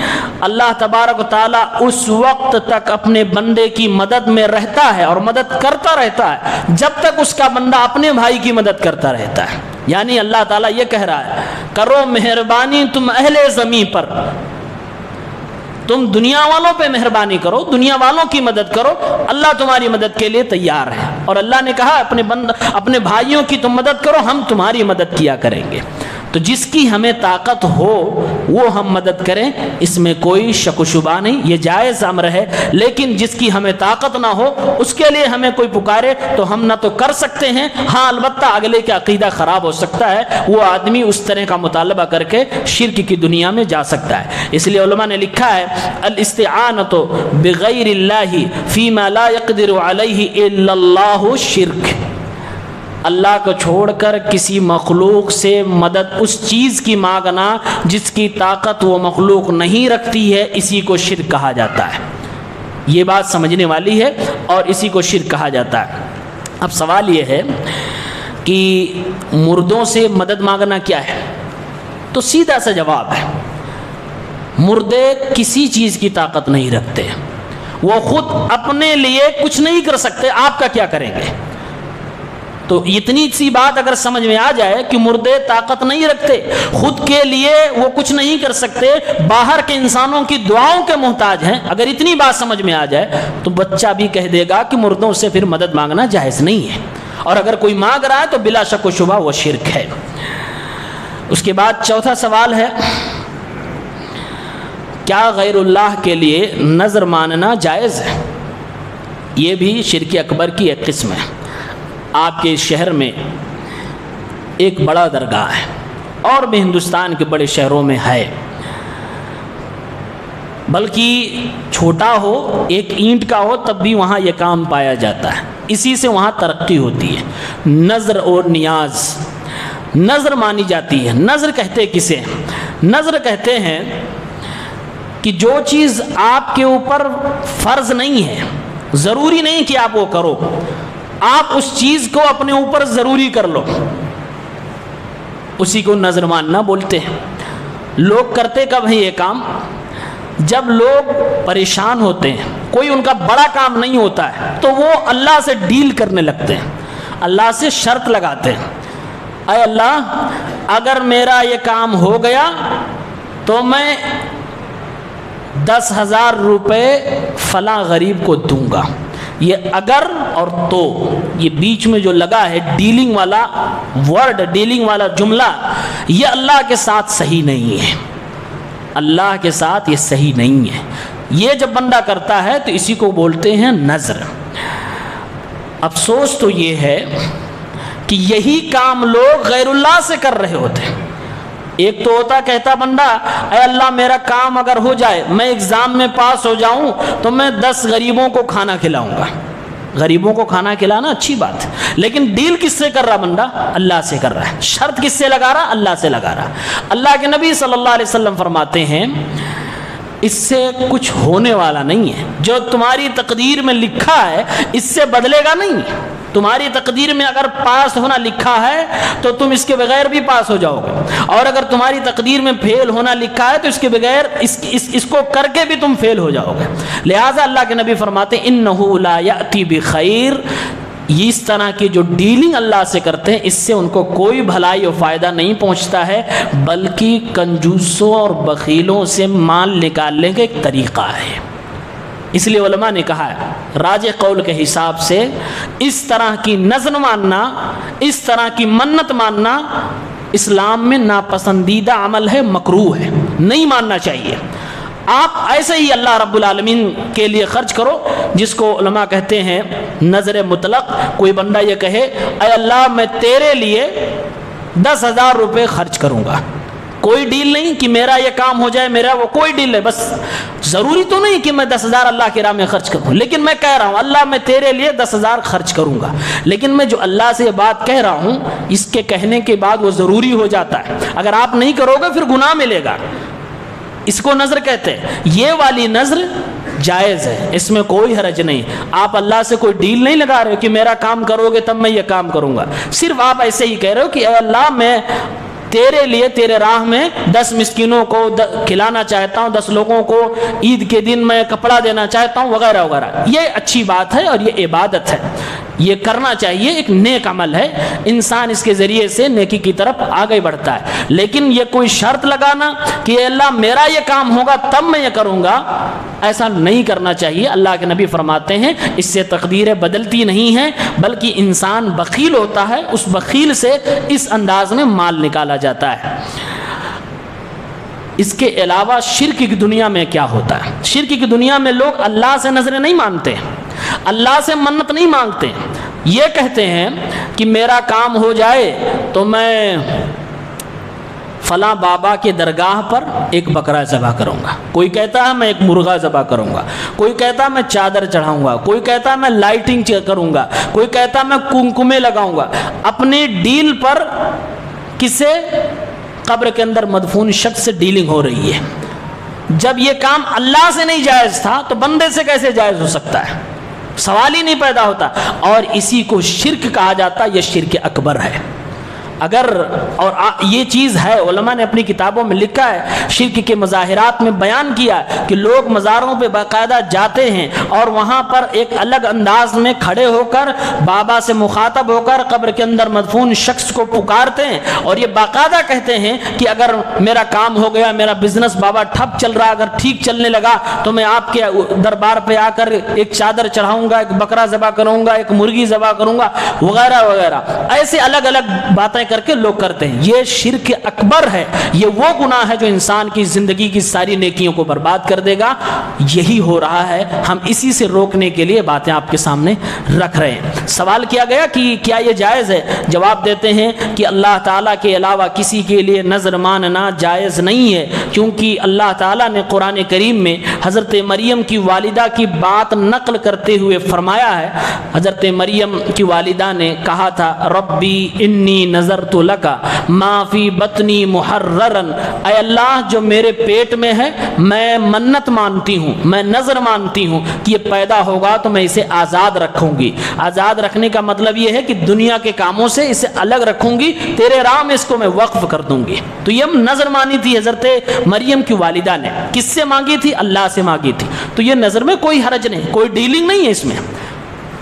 اللہ تبارک و تعالیٰ اس وقت تک اپنے بندے کی مدد میں رہتا ہے اور مدد کرتا رہتا ہے جب تک اس کا بندہ اپنے بھائی کی مدد کرتا رہتا ہے۔ یعنی اللہ تعالیٰ یہ کہہ رہا ہے کرو مہربانی تم اہل زمین پر، تم دنیا والوں پہ مہربانی کرو، دنیا والوں کی مدد کرو، اللہ تمہاری مدد کے لیے تیار ہے۔ اور اللہ نے کہا اپنے بھائیوں کی تم مدد کرو، ہم تمہاری مدد کیا کریں گے۔ تو جس کی ہمیں طاقت ہو وہ ہم مدد کریں، اس میں کوئی شک و شبہ نہیں، یہ جائز امر ہے۔ لیکن جس کی ہمیں طاقت نہ ہو اس کے لیے ہمیں کوئی پکارے تو ہم نہ تو کر سکتے ہیں، ہاں البتہ اگلے کا عقیدہ خراب ہو سکتا ہے، وہ آدمی اس طرح کا مطالبہ کر کے شرک کی دنیا میں جا سکتا ہے۔ اس لیے علماء نے لکھا ہے الاستعانۃ بغیر اللہ فیما لا یقدر علیہ الا اللہ شرک۔ اللہ کو چھوڑ کر کسی مخلوق سے مدد اس چیز کی مانگنا جس کی طاقت وہ مخلوق نہیں رکھتی ہے، اسی کو شرک کہا جاتا ہے۔ یہ بات سمجھنے والی ہے اور اسی کو شرک کہا جاتا ہے۔ اب سوال یہ ہے کہ مردوں سے مدد مانگنا کیا ہے؟ تو سیدھا سا جواب ہے مردے کسی چیز کی طاقت نہیں رکھتے، وہ خود اپنے لیے کچھ نہیں کر سکتے، آپ کا کیا کریں گے؟ تو اتنی سی بات اگر سمجھ میں آ جائے کہ مردے طاقت نہیں رکھتے، خود کے لیے وہ کچھ نہیں کر سکتے، باہر کے انسانوں کی دعاؤں کے محتاج ہیں، اگر اتنی بات سمجھ میں آ جائے تو بچہ بھی کہہ دے گا کہ مردوں سے پھر مدد مانگنا جائز نہیں ہے، اور اگر کوئی مانگ رہا ہے تو بلا شک و شبہ وہ شرک ہے۔ اس کے بعد چوتھا سوال ہے کیا غیر اللہ کے لیے نظر ماننا جائز ہے؟ یہ بھی شرک اکبر کی ایک قسم ہے۔ آپ کے شہر میں ایک بڑا درگاہ ہے، اور بھی ہندوستان کے بڑے شہروں میں ہے، بلکہ چھوٹا ہو ایک اینٹ کا ہو تب بھی وہاں یہ کام پایا جاتا ہے، اسی سے وہاں ترقی ہوتی ہے۔ نظر اور نیاز، نظر مانی جاتی ہے۔ نظر کہتے کسے؟ نظر کہتے ہیں کہ جو چیز آپ کے اوپر فرض نہیں ہے، ضروری نہیں کہ آپ وہ کرو، آپ اس چیز کو اپنے اوپر ضروری کر لو، اسی کو نظر ماننا بولتے ہیں۔ لوگ کرتے کب ہیں یہ کام؟ جب لوگ پریشان ہوتے ہیں، کوئی ان کا بڑا کام نہیں ہوتا ہے تو وہ اللہ سے ڈیل کرنے لگتے ہیں، اللہ سے شرط لگاتے ہیں، اے اللہ اگر میرا یہ کام ہو گیا تو میں 10,000 روپے فلاں غریب کو دوں گا۔ یہ اگر اور تو، یہ بیچ میں جو لگا ہے ڈیلنگ والا ورڈ، ڈیلنگ والا جملہ، یہ اللہ کے ساتھ صحیح نہیں ہے، اللہ کے ساتھ یہ صحیح نہیں ہے۔ یہ جب بندہ کرتا ہے تو اسی کو بولتے ہیں نظر۔ افسوس تو یہ ہے کہ یہی کام لوگ غیر اللہ سے کر رہے ہوتے ہیں۔ ایک تو ہوتا کہتا بندہ اے اللہ میرا کام اگر ہو جائے، میں ایگزام میں پاس ہو جاؤں تو میں 10 غریبوں کو کھانا کھلاؤں گا۔ غریبوں کو کھانا کھلانا اچھی بات ہے، لیکن ڈیل کس سے کر رہا بندہ؟ اللہ سے کر رہا ہے۔ شرط کس سے لگا رہا؟ اللہ سے لگا رہا۔ اللہ کے نبی صلی اللہ علیہ وسلم فرماتے ہیں اس سے کچھ ہونے والا نہیں ہے، جو تمہاری تقدیر میں لکھا ہے اس سے بدلے گا نہیں۔ تمہاری تقدیر میں اگر پاس ہونا لکھا ہے تو تم اس کے بغیر بھی پاس ہو جاؤ گے، اور اگر تمہاری تقدیر میں فیل ہونا لکھا ہے تو اس کے بغیر اس کو کر کے بھی تم فیل ہو جاؤ گے۔ لہٰذا اللہ کے نبی فرماتے ہیں انہ لا یأتی بخیر، اس طرح کی جو ڈیلنگ اللہ سے کرتے ہیں اس سے ان کو کوئی بھلائی اور فائدہ نہیں پہنچتا ہے، بلکہ کنجوسوں اور بخیلوں سے مال نکالنے کا ایک طریقہ ہے۔ اس لیے علماء نے کہا ہے راجح قول کے حساب سے اس طرح کی نذر ماننا، اس طرح کی منت ماننا اسلام میں ناپسندیدہ عمل ہے، مکروہ ہے، نہیں ماننا چاہیے۔ آپ ایسے ہی اللہ رب العالمین کے لیے خرچ کرو، جس کو علماء کہتے ہیں نذر مطلق۔ کوئی بندہ یہ کہے اے اللہ میں تیرے لیے 10,000 روپے خرچ کروں گا، کوئی ڈیل نہیں کہ میرا یہ کام ہو جائے، میرا وہ، کوئی ڈیل نہیں، بس ضروری تو نہیں کہ میں 10,000 اللہ کی راہ میں خرچ کروں، لیکن میں کہہ رہا ہوں اللہ میں تیرے لیے 10,000 خرچ کروں گا۔ لیکن میں جو اللہ سے یہ بات کہہ رہا ہوں اس کے کہنے کے بعد وہ ضروری ہو جاتا ہے، اگر آپ نہیں کرو گے پھر گناہ ملے گا، اس کو نذر کہتے ہیں۔ یہ والی نذر جائز ہے، اس میں کوئی حرج نہیں۔ آپ اللہ سے کوئی ڈیل نہیں لگا رہے ہو کہ میرا کام کرو گے تب میں یہ کام کروں گا، صرف آپ ایسے ہی کہہ رہے ہو کہ اے اللہ میں تیرے لیے تیرے راہ میں 10 مسکینوں کو کھلانا چاہتا ہوں، 10 لوگوں کو عید کے دن میں کپڑا دینا چاہتا ہوں، وغیرہ وغیرہ۔ یہ اچھی بات ہے اور یہ عبادت ہے، یہ کرنا چاہیے، ایک نیک عمل ہے، انسان اس کے ذریعے سے نیکی کی طرف آگے بڑھتا ہے۔ لیکن یہ کوئی شرط لگانا کہ اے اللہ میرا یہ کام ہوگا تب میں یہ کروں گا، ایسا نہیں کرنا چاہیے۔ اللہ کے نبی فرماتے ہیں اس سے تقدیریں بدلتی نہیں ہیں، بلکہ انسان بخیل ہوتا ہے، اس بخیل سے اس انداز میں مال نکالا جاتا ہے۔ اس کے علاوہ شرک کی دنیا میں کیا ہوتا ہے؟ شرک کی دنیا میں لوگ اللہ سے نذریں نہیں مانتے، اللہ سے منت نہیں مانگتے، یہ کہتے ہیں کہ میرا کام ہو جائے تو میں فلاں بابا کے درگاہ پر ایک بکرا ذبح کروں گا، کوئی کہتا ہے میں ایک مرغا ذبح کروں گا، کوئی کہتا ہے میں چادر چڑھاؤں گا، کوئی کہتا ہے میں لائٹنگ کروں گا، کوئی کہتا ہے میں کنکمے لگاؤں گا، اپنی ڈیل پر کسے؟ قبر کے اندر مدفون شخص سے ڈیلنگ ہو رہی ہے۔ جب یہ کام اللہ سے نہیں جائز تھا تو بندے سے کیسے جائز ہو سکتا ہے؟ سوال ہی نہیں پیدا ہوتا، اور اسی کو شرک کہا جاتا ہے، یہ شرک اکبر ہے۔ اگر اور یہ چیز ہے، علماء نے اپنی کتابوں میں لکھا ہے، شرک کے مظاہرات میں بیان کیا کہ لوگ مزاروں پہ باقاعدہ جاتے ہیں اور وہاں پر ایک الگ انداز میں کھڑے ہو کر بابا سے مخاطب ہو کر قبر کے اندر مدفون شخص کو پکارتے ہیں، اور یہ باقاعدہ کہتے ہیں کہ اگر میرا کام ہو گیا، میرا بزنس بابا ٹھپ چل رہا، اگر ٹھیک چلنے لگا تو میں آپ کے دربار پہ آ کر ایک چادر چڑھاؤں گا، ایک بکرا ذبح کروں گا، ایک مرغی ذبح کروں گا، وغیرہ وغیرہ۔ ایسے الگ الگ باتیں کر کے لوگ کرتے ہیں، یہ شرک اکبر ہے، یہ وہ گناہ ہے جو انسان کی زندگی کی ساری نیکیوں کو برباد کر دے گا۔ یہی ہو رہا ہے، ہم اسی سے روکنے کے لیے باتیں آپ کے سامنے رکھ رہے ہیں۔ سوال کیا گیا کہ کیا یہ جائز ہے؟ جواب دیتے ہیں کہ اللہ تعالیٰ کے علاوہ کسی کے لیے نذر ماننا جائز نہیں ہے، کیونکہ اللہ تعالیٰ نے قرآن کریم میں حضرت مریم کی والدہ کی بات نقل کرتے ہوئے فرمایا ہے۔ حضرت مریم کی والدہ نے کہا تھا ربی انی نذرت لکا ما فی بطنی محررن، اے اللہ جو میرے پیٹ میں ہے میں منت مانتی ہوں، میں نذر مانتی ہوں کہ یہ پیدا ہوگا تو میں اسے آزاد رکھوں گی۔ آزاد رکھنے کا مطلب یہ ہے کہ دنیا کے کاموں سے اسے الگ رکھوں گی، تیرے راہ میں اس کو میں وقف کر دوں گی۔ تو یہ نذر مانی تھی حضرت مریم کی والدہ نے، کس سے مانگی تھی؟ اللہ سے مانگی تھی۔ تو یہ نذر میں کوئی حرج نہیں، کوئی ڈیلنگ نہیں ہے اس میں،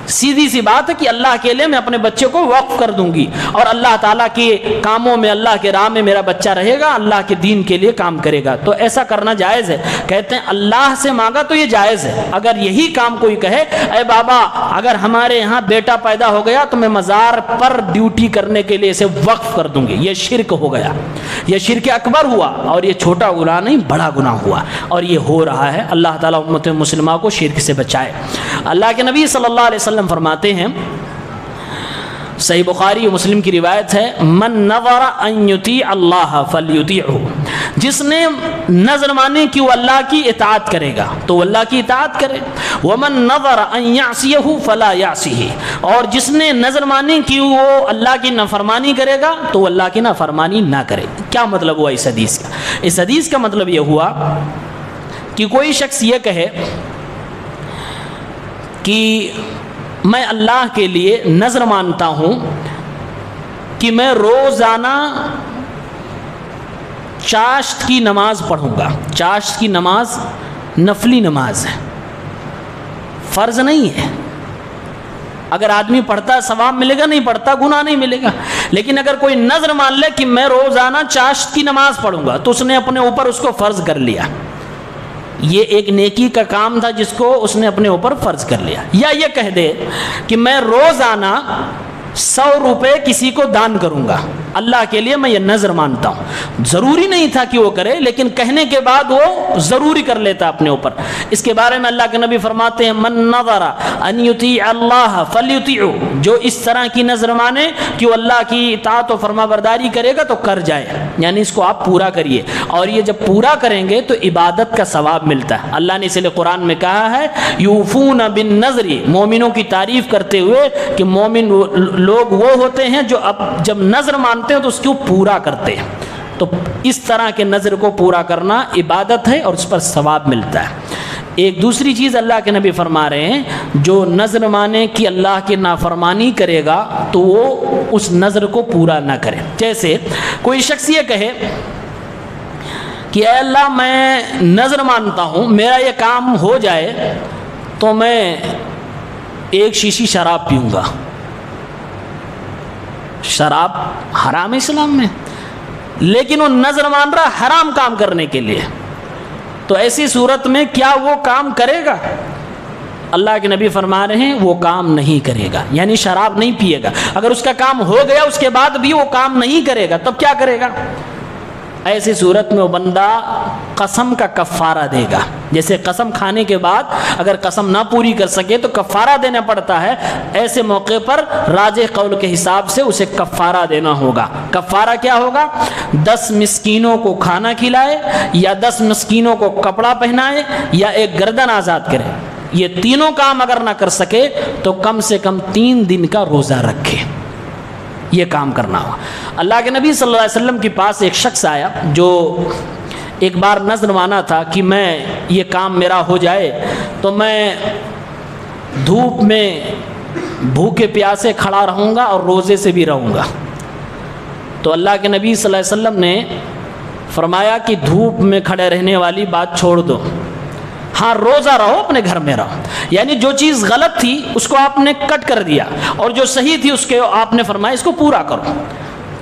سیدھی سی بات ہے کہ اللہ کے لیے میں اپنے بچے کو وقف کر دوں گی، اور اللہ تعالیٰ کے کاموں میں، اللہ کے راہ میں میرا بچہ رہے گا، اللہ کے دین کے لیے کام کرے گا، تو ایسا کرنا جائز ہے۔ کہتے ہیں اللہ سے مانگا تو یہ جائز ہے۔ اگر یہی کام کوئی کہے اے بابا اگر ہمارے یہاں بیٹا پیدا ہو گیا تو میں مزار پر ڈیوٹی کرنے کے لیے اسے وقف کر دوں گی، یہ شرک ہو گیا، یہ شرک اکبر ہوا، اور یہ چھوٹا گناہ نہیں بڑا گناہ ہوا، اور یہ ہو رہا ہے۔ اللہ تعالیٰ امت مسلمہ کو شرک سے بچائے۔ اللہ کے نبی صلی اللہ علیہ وسلم فرماتے ہیں صحیح بخاری و مسلم کی روایت ہے، من نظر ان یطیع اللہ فلیطیعہ، جس نے نظر مانی کہ وہ اللہ کی اطاعت کرے گا تو وہ اللہ کی اطاعت کرے، ومن نظر ان یعصیہ فلا یعصیہ، اور جس نے نظر مانی کہ وہ اللہ کی نافرمانی کرے گا تو وہ اللہ کی نافرمانی نہ کرے۔ کیا مطلب ہوا اس حدیث کا؟ اس حدیث کا مطلب یہ ہوا کہ کوئی شخص یہ کہے کہ میں اللہ کے لیے نظر مانتا ہوں کہ میں روزانہ چاشت کی نماز پڑھوں گا۔ چاشت کی نماز نفلی نماز ہے، فرض نہیں ہے۔ اگر آدمی پڑھتا ثواب ملے گا، نہیں پڑھتا گناہ نہیں ملے گا۔ لیکن اگر کوئی نظر مان لے کہ میں روزانہ چاشت کی نماز پڑھوں گا تو اس نے اپنے اوپر اس کو فرض کر لیا۔ یہ ایک نیکی کا کام تھا جس کو اس نے اپنے اوپر فرض کر لیا۔ یا یہ کہہ دے کہ میں روزانہ 100 روپے کسی کو دان کروں گا اللہ کے لیے، میں یہ نظر مانتا ہوں۔ ضروری نہیں تھا کہ وہ کرے، لیکن کہنے کے بعد وہ ضروری کر لیتا اپنے اوپر۔ اس کے بارے میں اللہ کے نبی فرماتے ہیں، من نظر ان یطیع اللہ فلیطیعہ، جو اس طرح کی نظر مانے کہ وہ اللہ کی اطاعت و فرما برداری کرے گا تو کر جائے، یعنی اس کو آپ پورا کریے۔ اور یہ جب پورا کریں گے تو عبادت کا ثواب ملتا ہے۔ اللہ نے اس لیے قرآن میں کہا ہے یوفون بالنذر، مومنوں کی تعریف کرتے ہوئے کہ مومن لوگ وہ ہوتے ہیں جو اب جب نظر مانتے ہیں تو اس کو پورا کرتے ہیں۔ تو اس طرح کے نظر کو پورا کرنا عبادت ہے اور اس پر ثواب ملتا ہے۔ ایک دوسری چیز اللہ کے نبی فرما رہے ہیں، جو نظر مانے کہ اللہ کی نافرمانی کرے گا تو وہ اس نظر کو پورا نہ کرے۔ جیسے کوئی شخص یہ کہے کہ اے اللہ میں نظر مانتا ہوں میرا یہ کام ہو جائے تو میں 1 شیشی شراب پیوں گا۔ شراب حرام اسلام میں، لیکن وہ نظر مان رہا حرام کام کرنے کے لیے، تو ایسی صورت میں کیا وہ کام کرے گا؟ اللہ کے نبی فرما رہے ہیں وہ کام نہیں کرے گا، یعنی شراب نہیں پیے گا۔ اگر اس کا کام ہو گیا اس کے بعد بھی وہ کام نہیں کرے گا تب کیا کرے گا؟ ایسی صورت میں وہ بندہ قسم کا کفارہ دے گا۔ جیسے قسم کھانے کے بعد اگر قسم نہ پوری کر سکے تو کفارہ دینا پڑتا ہے، ایسے موقع پر راجح قول کے حساب سے اسے کفارہ دینا ہوگا۔ کفارہ کیا ہوگا؟ 10 مسکینوں کو کھانا کھلائے، یا 10 مسکینوں کو کپڑا پہنائے، یا ایک گردن آزاد کرے۔ یہ تینوں کام اگر نہ کر سکے تو کم سے کم 3 دن کا روزہ رکھے، یہ کام کرنا ہوا۔ اللہ کے نبی صلی اللہ علیہ وسلم کے پاس ایک شخص آیا جو ایک بار نظر مانا تھا کہ میں یہ کام میرا ہو جائے تو میں دھوپ میں بھوکے پیاسے کھڑا رہوں گا اور روزے سے بھی رہوں گا۔ تو اللہ کے نبی صلی اللہ علیہ وسلم نے فرمایا کہ دھوپ میں کھڑے رہنے والی بات چھوڑ دو، ہاں روزہ رہو، اپنے گھر میں رہو۔ یعنی جو چیز غلط تھی اس کو آپ نے کٹ کر دیا اور جو صحیح تھی اس کے آپ نے فرمایا اس کو پورا کرو۔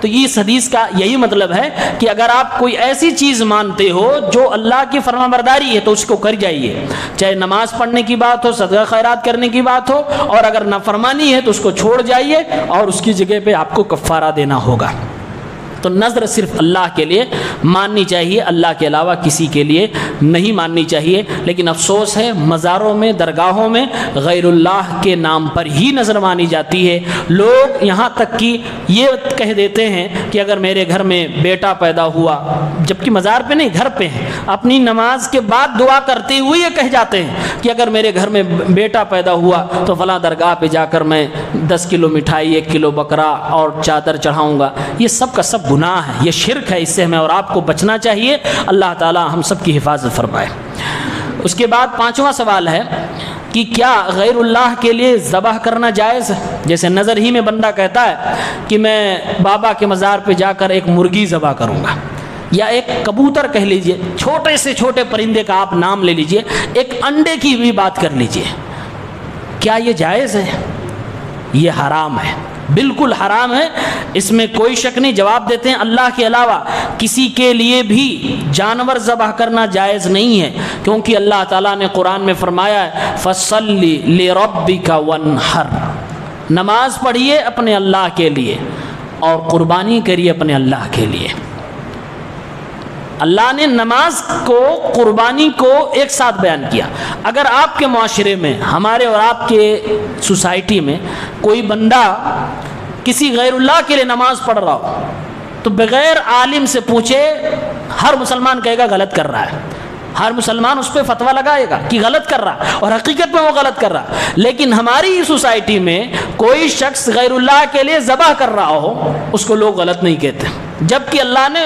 تو اس حدیث کا یہی مطلب ہے کہ اگر آپ کوئی ایسی چیز مانتے ہو جو اللہ کی فرما برداری ہے تو اس کو کر جائیے، چاہے نماز پڑھنے کی بات ہو، صدقہ خیرات کرنے کی بات ہو، اور اگر نافرمانی ہے تو اس کو چھوڑ جائیے اور اس کی جگہ پہ آپ کو کفارہ دینا ہوگا۔ تو نظر صرف اللہ کے لیے ماننی چاہیے، اللہ کے علاوہ کسی کے لیے نہیں ماننی چاہیے۔ لیکن افسوس ہے مزاروں میں، درگاہوں میں غیر اللہ کے نام پر ہی نظر مانی جاتی ہے۔ لوگ یہاں تک کہ یہ کہہ دیتے ہیں کہ اگر میرے گھر میں بیٹا پیدا ہوا، جبکہ مزار پہ نہیں گھر پہ ہیں، اپنی نماز کے بعد دعا کرتے ہوئے یہ کہہ جاتے ہیں کہ اگر میرے گھر میں بیٹا پیدا ہوا تو فلاں درگاہ پہ جا کر میں 10 کلو مٹھائی، 1 کلو بکرا اور چادر چڑھاؤں گا۔ یہ سب کا سب گناہ ہے، یہ شرک ہے، اس سے ہمیں اور آپ کو بچنا چاہیے۔ اللہ تعالی ہم سب کی حفاظت فرمائے۔ اس کے بعد 5واں سوال ہے کہ کیا غیر اللہ کے لیے ذبح کرنا جائز ہے؟ جیسے نظر ہی میں بندہ کہتا ہے کہ میں بابا کے مزار پہ جا کر ایک مرغی ذبح کروں گا، یا ایک کبوتر کہہ لیجئے، چھوٹے سے چھوٹے پرندے کا آپ نام لے لیجئے، ایک انڈے کی بھی بات کر لیجئے، کیا یہ جائز ہے؟ یہ حرام ہے، بالکل حرام ہے، اس میں کوئی شک نہیں۔ جواب دیتے ہیں اللہ کے علاوہ کسی کے لیے بھی جانور ذبح کرنا جائز نہیں ہے، کیونکہ اللہ تعالیٰ نے قرآن میں فرمایا ہے فَصَلِّ لِرَبِّكَ وَانْحَرْ، نماز پڑھیے اپنے اللہ کے لیے اور قربانی کریے اپنے اللہ کے لیے۔ اللہ نے نماز کو، قربانی کو ایک ساتھ بیان کیا۔ اگر آپ کے معاشرے میں، ہمارے اور آپ کے سوسائٹی میں کوئی بندہ کسی غیر اللہ کے لیے نماز پڑھ رہا ہو تو بغیر عالم سے پوچھے ہر مسلمان کہے گا غلط کر رہا ہے، ہر مسلمان اس پہ فتویٰ لگائے گا کہ غلط کر رہا ہے، اور حقیقت میں وہ غلط کر رہا ہے۔ لیکن ہماری سوسائٹی میں کوئی شخص غیر اللہ کے لیے ذبح کر رہا ہو اس کو لوگ غلط نہیں کہتے، جبکہ اللہ نے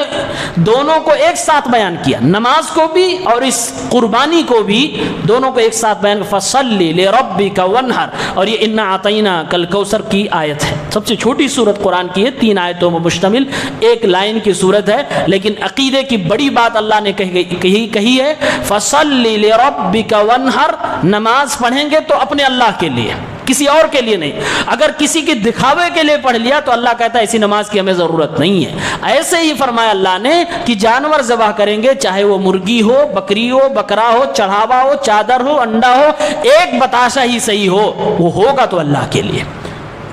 دونوں کو ایک ساتھ بیان کیا، نماز کو بھی اور اس قربانی کو بھی، دونوں کو ایک ساتھ بیان کیا۔ فَصَلِّ لِرَبِّكَ وَانْحَرْ، اور یہ اِنَّا أَعْطَيْنَاكَ الْكَوْثَرَ کی آیت ہے، سب سے چھوٹی سورت قرآن کی ہے، 3 آیتوں میں مشتمل ایک لائن کی سورت ہے، لیکن عقیدے کی بڑی بات اللہ نے کہی ہے۔ فَصَلِّ لِرَبِّكَ وَانْحَرْ، نماز پڑھیں گے تو اپنے اللہ کے لیے، کسی اور کے لیے نہیں۔ اگر کسی کے دکھاوے کے لیے پڑھ لیا تو اللہ کہتا ہے ایسی نماز کی ہمیں ضرورت نہیں ہے۔ ایسے ہی فرمایا اللہ نے کہ جانور ذبح کریں گے، چاہے وہ مرغی ہو، بکری ہو، بکرا ہو، چڑھاوا ہو، چادر ہو، انڈا ہو، ایک بتاشا ہی صحیح ہو، وہ ہوگا تو اللہ کے لیے،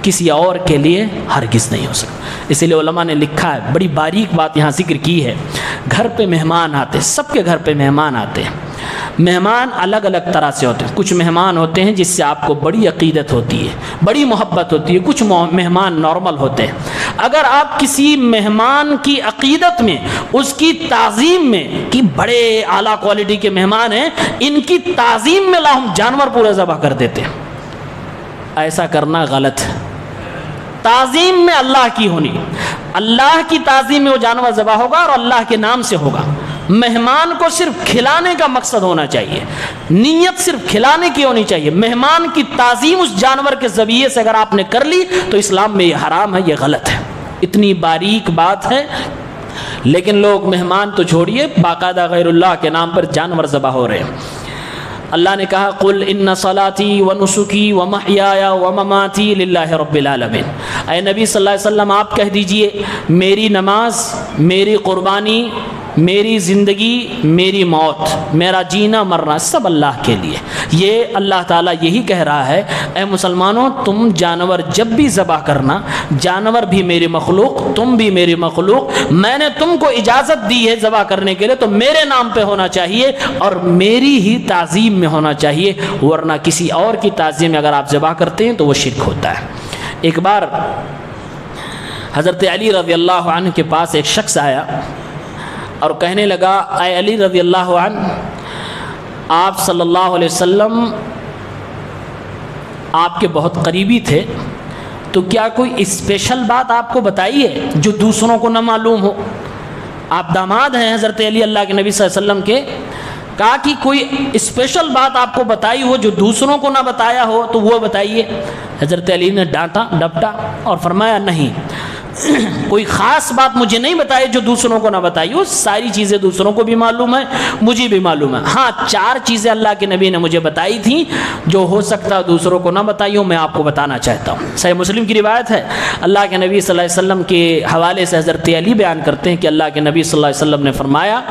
کسی اور کے لیے ہرگز نہیں ہو سکتا۔ اسی لیے علماء نے لکھا ہے، بڑی باریک بات یہاں ذکر کی ہے، گھر پہ مہمان آتے، سب کے گھر پہ مہمان آتے ہیں، مہمان الگ الگ طرح سے ہوتے ہیں۔ کچھ مہمان ہوتے ہیں جس سے آپ کو بڑی عقیدت ہوتی ہے، بڑی محبت ہوتی ہے، کچھ مہمان نارمل ہوتے ہیں۔ اگر آپ کسی مہمان کی عقیدت میں، اس کی تعظیم میں، کہ بڑے اعلیٰ کوالٹی کے مہمان ہیں، ان کی تعظیم میں ہم جانور پورا ذبح کر دیتے ہیں، ایسا کرنا غلط ہے۔ تعظیم میں اللہ کی ہونی، اللہ کی تعظیم میں وہ جانور ذبح ہوگا اور اللہ کے نام سے ہوگا۔ مہمان کو صرف کھلانے کا مقصد ہونا چاہیے، نیت صرف کھلانے کی ہونی چاہیے۔ مہمان کی تعظیم اس جانور کے ذبیحے سے اگر آپ نے کر لی تو اسلام میں یہ حرام ہے، یہ غلط ہے۔ اتنی باریک بات ہے، لیکن لوگ مہمان تو چھوڑیے، باقاعدہ غیر اللہ کے نام پر جانور ذبح ہو رہے ہیں۔ اللہ نے کہا قل ان صلاتی ونسکی ومحیایا ومماتی للہ رب العالمین، اے نبی صلی اللہ علیہ وسلم آپ کہہ دیجئے میری نماز، میری قربانی، میری زندگی، میری موت، میرا جینا مرنا سب اللہ کے لیے۔ یہ اللہ تعالیٰ یہی کہہ رہا ہے، اے مسلمانوں تم جانور جب بھی ذبح کرنا، جانور بھی میری مخلوق، تم بھی میری مخلوق، میں نے تم کو اجازت دی ہے ذبح کرنے کے لیے تو میرے نام پہ ہونا چاہیے اور میری ہی تعظیم میں ہونا چاہیے، ورنہ کسی اور کی تعظیم میں اگر آپ ذبح کرتے ہیں تو وہ شرک ہوتا ہے۔ ایک بار حضرت علی رضی اللہ عنہ کے پاس ایک شخص آیا اور کہنے لگا، اے علی رضی اللہ عنہ، آپ صلی اللہ علیہ وسلم آپ کے بہت قریبی تھے، تو کیا کوئی اسپیشل بات آپ کو بتائی ہے جو دوسروں کو نہ معلوم ہو؟ آپ داماد ہیں حضرت علی اللہ کے نبی صلی اللہ علیہ وسلم کے، کہا کہ کوئی اسپیشل بات آپ کو بتائی ہو جو دوسروں کو نہ بتایا ہو تو وہ بتائیے۔ حضرت علی نے ڈپٹا اور فرمایا نہیں، کوئی خاص بات مجھے نہیں بتائی جو دوسروں کو نہ بتائی ہو، ساری چیزیں دوسروں کو بھی معلوم ہے، مجھے بھی معلوم ہے۔ ہاں 4 چیزیں اللہ کے نبی نے مجھے بتائی تھیں جو ہو سکتا ہے دوسروں کو نہ بتائی ہوں، میں آپ کو بتانا چاہتا ہوں۔ صحیح مسلم کی روایت ہے، اللہ کے نبی صلی اللہ علیہ وسلم کے حوالے سے حضرت علی بیان کرتے ہیں کہ اللہ کے نبی صلی اللہ علیہ وسلم نے فرمایا،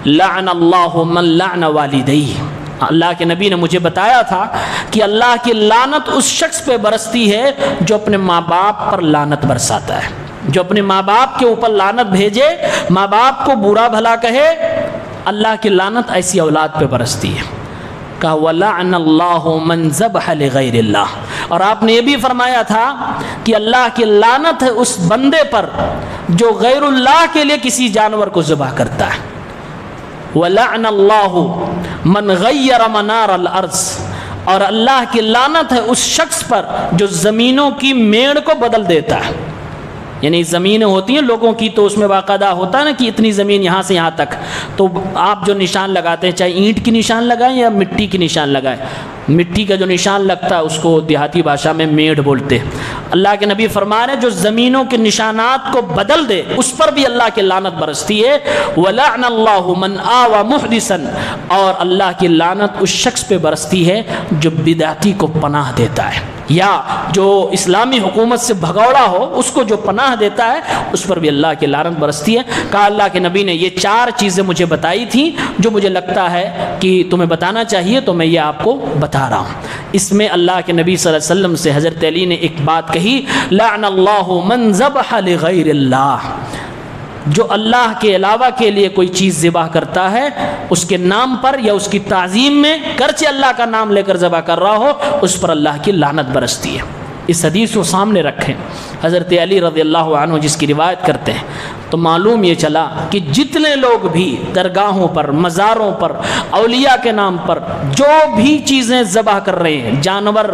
لعن اللہ من لعن والدیہ، اللہ کے نبی نے مجھے بتایا تھا کہ اللہ کی لعنت اس شخص پہ برستی ہے جو اپنے ماں باپ پر لعنت برساتا ہے، جو اپنے ماں باپ کے اوپر لعنت بھیجے، ماں باپ کو برا بھلا کہے، اللہ کی لعنت ایسی اولاد پہ برستی ہے۔ کہا وَلَعْنَ اللَّهُ مَنْ ذَبَحَ لِغَيْرِ اللَّهِ، اور آپ نے یہ بھی فرمایا تھا کہ اللہ کی لعنت ہے اس بندے پر جو غیر اللہ کے لیے کسی جانور کو ذبح کرتا ہے۔ وَلَعْنَ اللَّهُ مَنْ غَيَّرَ مَنَارَ الْأَرْضِ، اور اللہ کی لعنت ہے اس شخص پر جو زمینوں کی میڑ کو بدل دیتا ہے۔ یعنی زمینیں ہوتی ہیں لوگوں کی تو اس میں باقاعدہ ہوتا ہے نا کہ اتنی زمین یہاں سے یہاں تک، تو آپ جو نشان لگاتے ہیں چاہے اینٹ کی نشان لگائیں یا مٹی کی نشان لگائیں، مٹی کا جو نشان لگتا ہے اس کو دیہاتی بھاشا میں میڑ بولتے ہیں۔ اللہ کے نبی فرما رہے ہیں جو زمینوں کے نشانات کو بدل دے اس پر بھی اللہ کی لعنت برستی ہے۔ وَلَعْنَ اللَّهُ مَنْ آوَى مُحْدِثًا، اور اللہ کی لعنت اس شخص پہ برستی ہے جو بدعتی کو پناہ دیتا ہے، یا جو اسلامی حکومت سے بھگوڑا ہو اس کو جو پناہ دیتا ہے اس پر بھی اللہ کی لعنت برستی ہے۔ کہا اللہ کے نبی نے یہ 4 چیزیں مجھے بتائی تھیں جو مجھے لگتا ہے کہ تمہیں بتانا چاہیے تو میں یہ آپ کو بتا رہا ہوں۔ اس میں اللہ کے نبی صلی اللہ علیہ وسلم سے حضرت علی نے ایک بات کہی، لعن اللہ من ذبح لغیر اللہ، جو اللہ کے علاوہ کے لیے کوئی چیز ذبح کرتا ہے اس کے نام پر یا اس کی تعظیم میں، گرچہ اللہ کا نام لے کر ذبح کر رہا ہو، اس پر اللہ کی لعنت برستی ہے۔ اس حدیث کو سامنے رکھیں، حضرت علی رضی اللہ عنہ جس کی روایت کرتے ہیں، تو معلوم یہ چلا کہ جتنے لوگ بھی درگاہوں پر، مزاروں پر، اولیاء کے نام پر جو بھی چیزیں ذبح کر رہے ہیں، جانور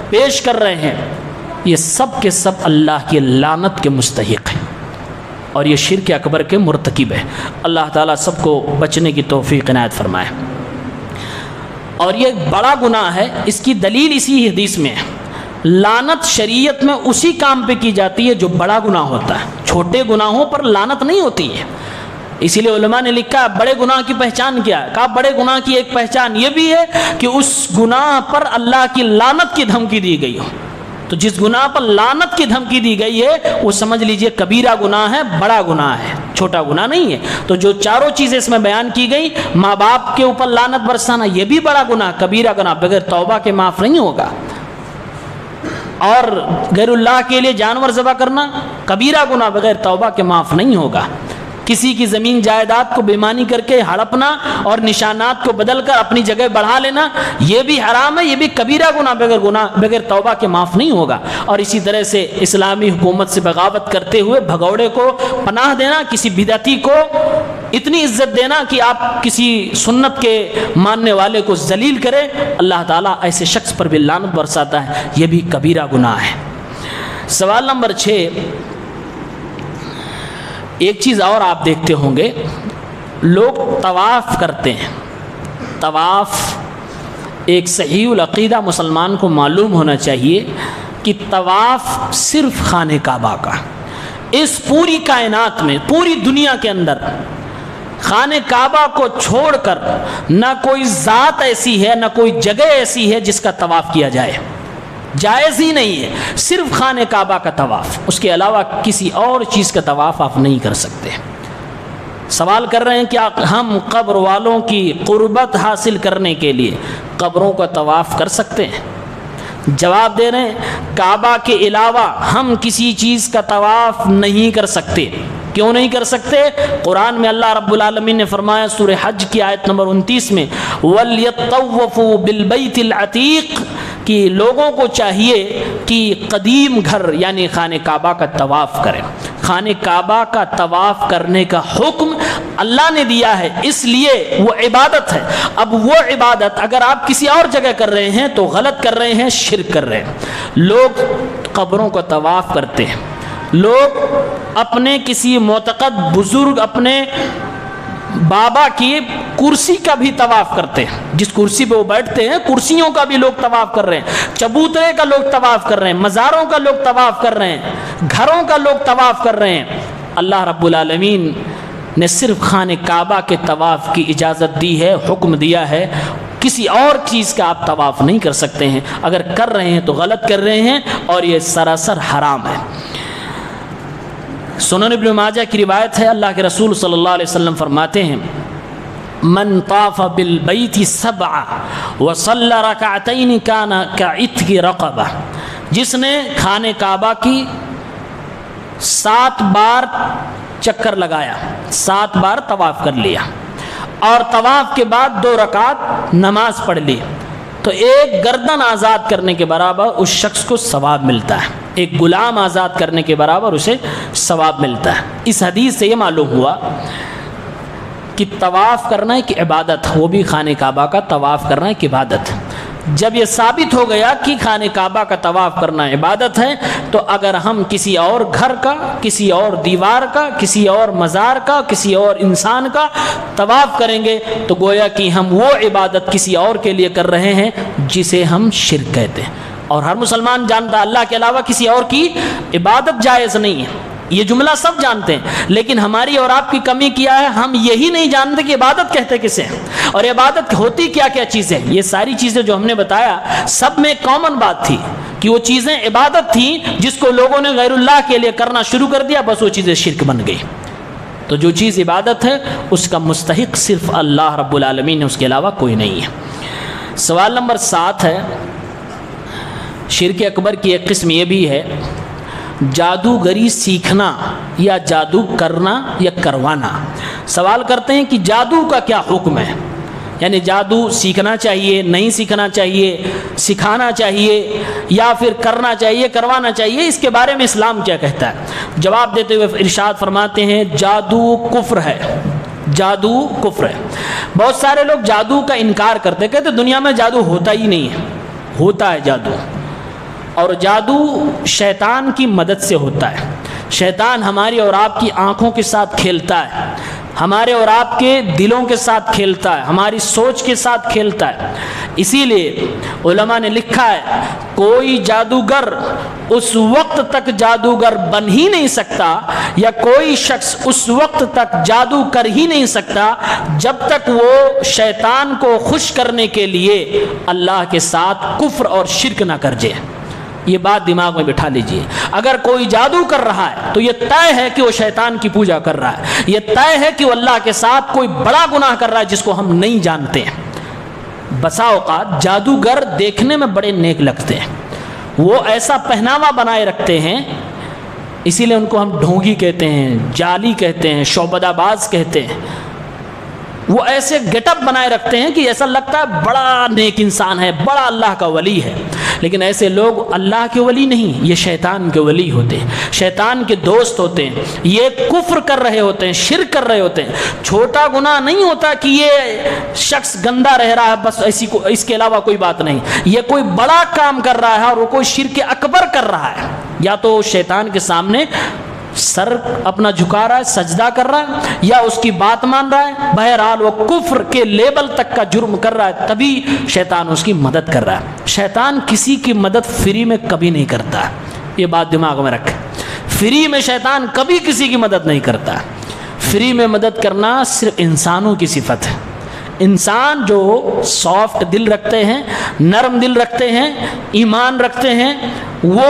پیش کر رہے ہیں، یہ سب کے سب اللہ کی لعنت کے مستحق ہیں اور یہ شرک اکبر کے مرتکب ہے۔ اللہ تعالیٰ سب کو بچنے کی توفیق عنایت فرمائے۔ اور یہ بڑا گناہ ہے، اس کی دلیل اسی حدیث میں ہے۔ لعنت شریعت میں اسی کام پہ کی جاتی ہے جو بڑا گناہ ہوتا ہے، چھوٹے گناہوں پر لعنت نہیں ہوتی ہے۔ اسی لیے علماء نے لکھا بڑے گناہ کی پہچان کیا ہے، کہا بڑے گناہ کی ایک پہچان یہ بھی ہے کہ اس گناہ پر اللہ کی لعنت کی دھمکی دی گئی ہو۔ تو جس گناہ پر لعنت کی دھمکی دی گئی ہے وہ سمجھ لیجئے کبیرہ گناہ ہے، بڑا گناہ ہے، چھوٹا گناہ نہیں ہے۔ تو جو چاروں چیزیں اس میں بیان کی گئی، ماں باپ کے اوپر لعنت برسانا یہ بھی بڑا گناہ، کبیرہ گناہ، بغیر توبہ کے معاف نہیں ہوگا۔ اور غیر اللہ کے لیے جانور ذبح کرنا کبیرہ گناہ، بغیر توبہ کے معاف نہیں ہوگا۔ کسی کی زمین جائیداد کو بےمانی کر کے ہڑپنا اور نشانات کو بدل کر اپنی جگہ بڑھا لینا یہ بھی حرام ہے، یہ بھی کبیرہ گناہ، بغیر توبہ کے معاف نہیں ہوگا۔ اور اسی طرح سے اسلامی حکومت سے بغاوت کرتے ہوئے بھگوڑے کو پناہ دینا، کسی بدعتی کو اتنی عزت دینا کہ آپ کسی سنت کے ماننے والے کو ذلیل کریں، اللہ تعالیٰ ایسے شخص پر بھی لعنت برساتا ہے، یہ بھی کبیرہ گناہ ہے۔ سوال نمبر 6، ایک چیز اور آپ دیکھتے ہوں گے، لوگ طواف کرتے ہیں۔ طواف ایک صحیح العقیدہ مسلمان کو معلوم ہونا چاہیے کہ طواف صرف خانہ کعبہ کا، اس پوری کائنات میں، پوری دنیا کے اندر خانہ کعبہ کو چھوڑ کر نہ کوئی ذات ایسی ہے، نہ کوئی جگہ ایسی ہے جس کا طواف کیا جائے، جائز ہی نہیں ہے۔ صرف خانہ کعبہ کا طواف، اس کے علاوہ کسی اور چیز کا طواف آپ نہیں کر سکتے۔ سوال کر رہے ہیں کہ ہم قبر والوں کی قربت حاصل کرنے کے لیے قبروں کا طواف کر سکتے ہیں؟ جواب دے رہے ہیں کعبہ کے علاوہ ہم کسی چیز کا طواف نہیں کر سکتے۔ کیوں نہیں کر سکتے؟ قرآن میں اللہ رب العالمین نے فرمایا سورہ حج کی آیت نمبر 29 میں وَلْيَطَّوَّفُوا بِالْبَيْتِ الْعَتِيقِ، کہ لوگوں کو چاہیے کہ قدیم گھر یعنی خانہ کعبہ کا طواف کریں۔ خانہ کعبہ کا طواف کرنے کا حکم اللہ نے دیا ہے، اس لیے وہ عبادت ہے۔ اب وہ عبادت اگر آپ کسی اور جگہ کر رہے ہیں تو غلط کر رہے ہیں، شرک کر رہے ہیں۔ لوگ قبروں کا طواف کرتے ہیں، لوگ اپنے کسی معتقد بزرگ، اپنے بابا کی کرسی کا بھی طواف کرتے ہیں، جس کرسی پہ وہ بیٹھتے ہیں کرسیوں کا بھی لوگ طواف کر رہے ہیں، چبوترے کا لوگ طواف کر رہے ہیں، مزاروں کا لوگ طواف کر رہے ہیں، گھروں کا لوگ طواف کر رہے ہیں۔ اللہ رب العالمین نے صرف خانہ کعبہ کے طواف کی اجازت دی ہے، حکم دیا ہے، کسی اور چیز کا آپ طواف نہیں کر سکتے ہیں۔ اگر کر رہے ہیں تو غلط کر رہے ہیں اور یہ سراسر حرام ہے۔ سنن ابن ماجہ کی روایت ہے، اللہ کے رسول صلی اللہ علیہ وسلم فرماتے ہیں من طاف بالبیت سبع وصلی رکعتین کان کعتق رقبہ، جس نے خانہ کعبہ کی 7 بار چکر لگایا، 7 بار طواف کر لیا اور طواف کے بعد 2 رکعت نماز پڑھ لی، تو ایک گردن آزاد کرنے کے برابر اس شخص کو ثواب ملتا ہے، ایک غلام آزاد کرنے کے برابر اسے ثواب ملتا ہے۔ اس حدیث سے یہ معلوم ہوا کہ طواف کرنا ایک عبادت، وہ بھی خانہ کعبہ کا طواف کرنا ایک عبادت۔ جب یہ ثابت ہو گیا کہ خانہ کعبہ کا طواف کرنا عبادت ہے، تو اگر ہم کسی اور گھر کا، کسی اور دیوار کا، کسی اور مزار کا، کسی اور انسان کا طواف کریں گے تو گویا کہ ہم وہ عبادت کسی اور کے لیے کر رہے ہیں جسے ہم شرک کہتے ہیں۔ اور ہر مسلمان جانتا اللہ کے علاوہ کسی اور کی عبادت جائز نہیں ہے، یہ جملہ سب جانتے ہیں، لیکن ہماری اور آپ کی کمی کیا ہے، ہم یہی نہیں جانتے کہ عبادت کہتے کسے ہیں اور عبادت ہوتی کیا کیا چیزیں۔ یہ ساری چیزیں جو ہم نے بتایا سب میں کامن بات تھی کہ وہ چیزیں عبادت تھیں جس کو لوگوں نے غیر اللہ کے لیے کرنا شروع کر دیا، بس وہ چیزیں شرک بن گئی۔ تو جو چیز عبادت ہے اس کا مستحق صرف اللہ رب العالمین ہے، اس کے علاوہ کوئی نہیں ہے۔ سوال نمبر 7 ہے، شرک اکبر کی ایک قسم یہ بھی ہے جادوگری سیکھنا یا جادو کرنا یا کروانا۔ سوال کرتے ہیں کہ جادو کا کیا حکم ہے؟ یعنی جادو سیکھنا چاہیے، نہیں سیکھنا چاہیے، سکھانا چاہیے یا پھر کرنا چاہیے، کروانا چاہیے، اس کے بارے میں اسلام کیا کہتا ہے؟ جواب دیتے ہوئے ارشاد فرماتے ہیں جادو کفر ہے، جادو کفر ہے۔ بہت سارے لوگ جادو کا انکار کرتے، کہتے دنیا میں جادو ہوتا ہی نہیں ہے۔ ہوتا ہے جادو، اور جادو شیطان کی مدد سے ہوتا ہے۔ شیطان ہماری اور آپ کی آنکھوں کے ساتھ کھیلتا ہے، ہمارے اور آپ کے دلوں کے ساتھ کھیلتا ہے، ہماری سوچ کے ساتھ کھیلتا ہے۔ اسی لیے علماء نے لکھا ہے کوئی جادوگر اس وقت تک جادوگر بن ہی نہیں سکتا، یا کوئی شخص اس وقت تک جادو کر ہی نہیں سکتا جب تک وہ شیطان کو خوش کرنے کے لیے اللہ کے ساتھ کفر اور شرک نہ کر جائے۔ یہ بات دماغ میں بٹھا لیجئے۔ اگر کوئی جادو کر رہا ہے تو یہ طے ہے کہ وہ شیطان کی پوجا کر رہا ہے، یہ طے ہے کہ وہ اللہ کے ساتھ کوئی بڑا گناہ کر رہا ہے جس کو ہم نہیں جانتے ہیں۔ بسا اوقات جادوگر دیکھنے میں بڑے نیک لگتے ہیں، وہ ایسا پہناوا بنائے رکھتے ہیں، اسی لیے ان کو ہم ڈھونگی کہتے ہیں، جالی کہتے ہیں، شعبدہ باز کہتے ہیں۔ وہ ایسے گیٹ اپ بنائے رکھتے ہیں کہ ایسا لگتا ہے بڑا نیک انسان ہے، بڑا اللہ کا ولی ہے، لیکن ایسے لوگ اللہ کے ولی نہیں، یہ شیطان کے ولی ہوتے ہیں، شیطان کے دوست ہوتے ہیں، یہ کفر کر رہے ہوتے ہیں، شرک کر رہے ہوتے ہیں۔ چھوٹا گناہ نہیں ہوتا کہ یہ شخص گندا رہ رہا ہے بس اس کے علاوہ کوئی بات نہیں، یہ کوئی بڑا کام کر رہا ہے اور وہ کوئی شرک اکبر کر رہا ہے، یا تو شیطان کے سامنے سر اپنا جھکا رہا ہے، سجدہ کر رہا ہے، یا اس کی بات مان رہا ہے، بہرحال وہ کفر کے لیبل تک کا جرم کر رہا ہے، تبھی شیطان اس کی مدد کر رہا ہے۔ شیطان کسی کی مدد فری میں کبھی نہیں کرتا، یہ بات دماغ میں رکھیں۔ فری میں شیطان کبھی کسی کی مدد نہیں کرتا۔ فری میں مدد کرنا صرف انسانوں کی صفت ہے۔ انسان جو سافٹ دل رکھتے ہیں، نرم دل رکھتے ہیں، ایمان رکھتے ہیں، وہ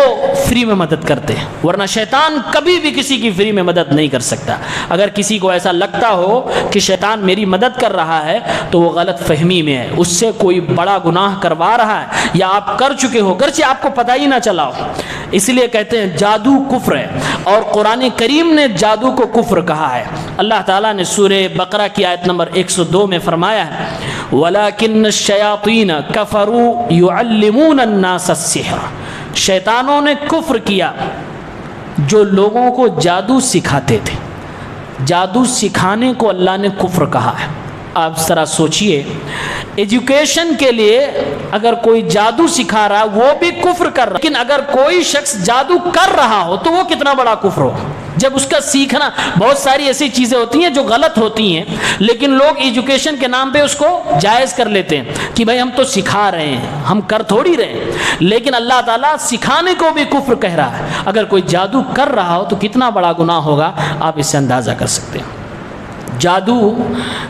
فری میں مدد کرتے ہیں، ورنہ شیطان کبھی بھی کسی کی فری میں مدد نہیں کر سکتا۔ اگر کسی کو ایسا لگتا ہو کہ شیطان میری مدد کر رہا ہے تو وہ غلط فہمی میں ہے، اس سے کوئی بڑا گناہ کروا رہا ہے، یا آپ کر چکے ہو گرچہ آپ کو پتہ ہی نہ چلا ہو۔ اس لیے کہتے ہیں جادو کفر ہے، اور قرآن کریم نے جادو کو کفر کہا ہے۔ اللہ تعالیٰ نے سورہ بقرہ کی آیت نمبر 102 میں فرمایا ہے وَلَكِنَّ الشَّيَاطِينَ كَفَرُوا يُعَلِّمُونَ النَّاسَ السِّحْرَ، شیطانوں نے کفر کیا جو لوگوں کو جادو سکھاتے تھے۔ جادو سکھانے کو اللہ نے کفر کہا ہے۔ آپ ذرا سوچئے، ایجوکیشن کے لیے اگر کوئی جادو سکھا رہا ہے وہ بھی کفر کر رہا ہے، لیکن اگر کوئی شخص جادو کر رہا ہو تو وہ کتنا بڑا کفر ہو جب اس کا سیکھنا۔ بہت ساری ایسی چیزیں ہوتی ہیں جو غلط ہوتی ہیں، لیکن لوگ ایجوکیشن کے نام پہ اس کو جائز کر لیتے ہیں کہ بھائی ہم تو سکھا رہے ہیں، ہم کر تھوڑی رہے ہیں، لیکن اللہ تعالیٰ سکھانے کو بھی کفر کہہ رہا ہے۔ اگر کوئی جادو کر رہا ہو تو کتنا بڑا گناہ ہوگا، آپ اس سے اندازہ کر سکتے ہیں۔ جادو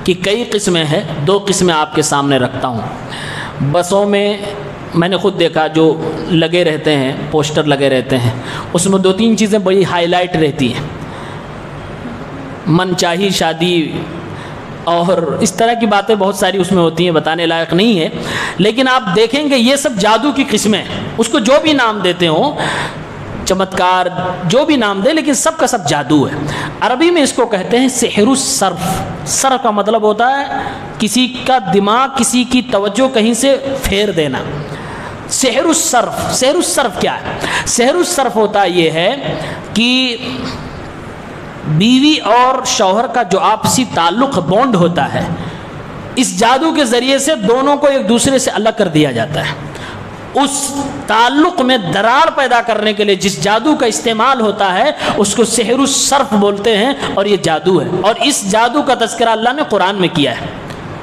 کی کئی قسمیں ہیں، 2 قسمیں آپ کے سامنے رکھتا ہوں۔ بسوں میں نے خود دیکھا جو لگے رہتے ہیں، پوسٹر لگے رہتے ہیں، اس میں 2-3 چیزیں بڑی ہائی لائٹ رہتی ہیں، من چاہی شادی اور اس طرح کی باتیں بہت ساری اس میں ہوتی ہیں، بتانے لائق نہیں ہے، لیکن آپ دیکھیں گے یہ سب جادو کی قسمیں، اس کو جو بھی نام دیتے ہوں، چمتکار جو بھی نام دے، لیکن سب کا سب جادو ہے۔ عربی میں اس کو کہتے ہیں سحر الصرف۔ صرف کا مطلب ہوتا ہے کسی کا دماغ، کسی کی توجہ کہیں سے پھیر دینا۔ سحر الصرف، سحر الصرف کیا ہے؟ سحر الصرف ہوتا یہ ہے کہ بیوی اور شوہر کا جو آپسی تعلق بونڈ ہوتا ہے، اس جادو کے ذریعے سے دونوں کو ایک دوسرے سے الگ کر دیا جاتا ہے۔ اس تعلق میں دراڑ پیدا کرنے کے لیے جس جادو کا استعمال ہوتا ہے اس کو سحر الصرف بولتے ہیں، اور یہ جادو ہے، اور اس جادو کا تذکرہ اللہ نے قرآن میں کیا ہے۔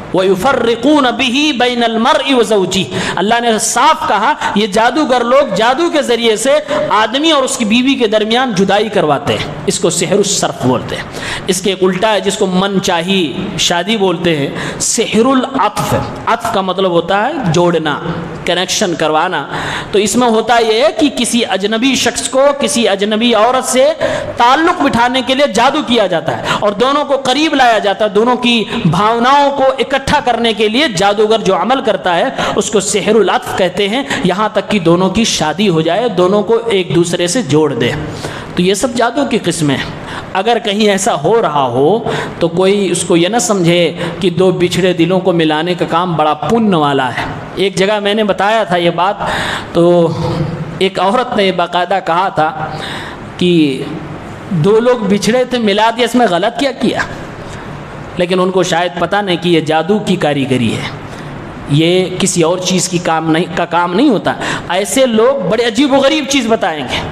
وَيُفَرِّقُونَ بِهِ بَيْنَ الْمَرْءِ وَزَوْجِهِ، اللہ نے صاف کہا یہ جادوگر لوگ جادو کے ذریعے سے آدمی اور اس کی بیوی کے درمیان جدائی کرواتے ہیں، اس کو سحر الصرف بولتے ہیں۔ اس کے ایک الٹا ہے جس کو من چاہی شادی بولتے ہیں، سحر العطف۔ عطف کا مطلب ہوتا ہے جوڑنا، کنیکشن کروانا۔ تو اس میں ہوتا یہ ہے کہ کسی اجنبی شخص کو کسی اجنبی عورت سے تعلق بٹھانے کے لیے جادو کیا جاتا ہے، اور دونوں کو قریب لایا جاتا ہے، دونوں کی بھاوناؤں کو اکٹھا کرنے کے لیے جادوگر جو عمل کرتا ہے اس کو سحر العطف کہتے ہیں، یہاں تک کہ دونوں کی شادی ہو جائے، دونوں کو ایک دوسرے سے جوڑ دے۔ تو یہ سب جادو کی قسمیں ہیں۔ اگر کہیں ایسا ہو رہا ہو تو کوئی اس کو یہ نہ سمجھے کہ دو بچھڑے دلوں کو ملانے کا کام بڑا پنیہ والا ہے۔ ایک جگہ میں نے بتایا تھا یہ بات، تو ایک عورت نے باقاعدہ کہا تھا کہ دو لوگ بچھڑے تھے، ملا دیا، اس میں غلط کیا کیا؟ لیکن ان کو شاید پتہ نہیں کہ یہ جادو کی کاریگری ہے، یہ کسی اور چیز کی کام نہیں ہوتا۔ ایسے لوگ بڑے عجیب و غریب چیز بتائیں گے،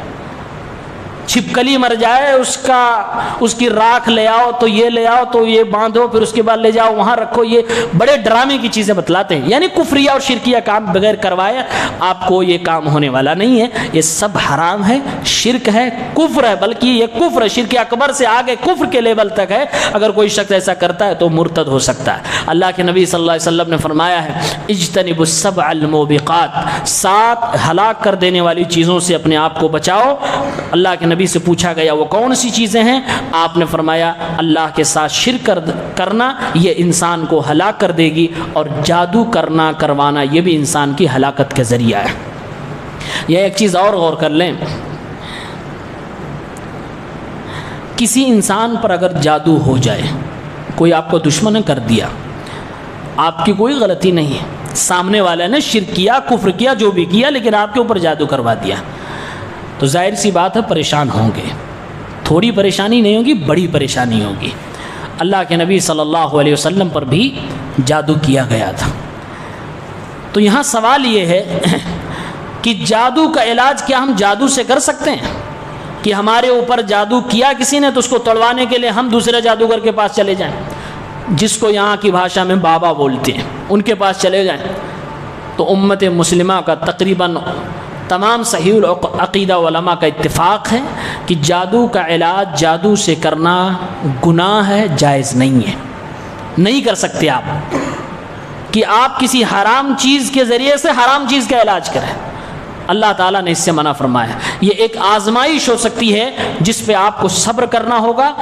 چھپکلی مر جائے اس کی راکھ لے آؤ تو یہ لے آؤ تو یہ باندھو، پھر اس کے بعد لے جاؤ وہاں رکھو، یہ بڑے ڈرامے کی چیزیں بتلاتے ہیں۔ یعنی کفریہ اور شرکیہ کام بغیر کروائے آپ کو یہ کام ہونے والا نہیں ہے، یہ سب حرام ہے، شرک ہے، کفر ہے، بلکہ یہ کفر ہے، شرک اکبر سے آگے کفر کے لیول تک ہے۔ اگر کوئی شخص ایسا کرتا ہے تو مرتد ہو سکتا ہے۔ اللہ کے نبی صلی اللہ علیہ وسلم نے فرمایا ہے اجتنبوا السبع الموبقات، 7 ہلاک کر دینے والی چیزوں سے اپنے آپ کو بچاؤ۔ اللہ کے نبی سے پوچھا گیا وہ کون سی چیزیں ہیں؟ آپ نے فرمایا اللہ کے ساتھ شرک کرنا یہ انسان کو ہلاک کر دے گی، اور جادو کروانا یہ بھی انسان کی ہلاکت کا ذریعہ ہے۔ یہ ایک چیز اور غور کر لیں، کسی انسان پر اگر جادو ہو جائے، کوئی آپ کو دشمن کر دیا، آپ کی کوئی غلطی نہیں ہے، سامنے والے نے شرک کیا، کفر کیا، جو بھی کیا، لیکن آپ کے اوپر جادو کروا دیا، تو ظاہر سی بات ہے پریشان ہوں گے۔ تھوڑی پریشانی نہیں ہوگی، بڑی پریشانی ہوگی۔ اللہ کے نبی صلی اللہ علیہ وسلم پر بھی جادو کیا گیا تھا۔ تو یہاں سوال یہ ہے کہ جادو کا علاج کیا ہم جادو سے کر سکتے ہیں؟ کہ ہمارے اوپر جادو کیا کسی نے تو اس کو توڑوانے کے لیے ہم دوسرے جادوگر کے پاس چلے جائیں، جس کو یہاں کی بھاشا میں بابا بولتے ہیں، ان کے پاس چلے جائیں؟ تو امت مسلمہ کا تقریباً تمام صحیح العقیدہ علماء کا اتفاق ہے کہ جادو کا علاج جادو سے کرنا گناہ ہے، جائز نہیں ہے، نہیں کر سکتے آپ کہ آپ کسی حرام چیز کے ذریعے سے حرام چیز کا علاج کریں۔ اللہ تعالیٰ نے اس سے منع فرمایا۔ یہ ایک آزمائش ہو سکتی ہے جس پہ آپ کو صبر کرنا ہوگا،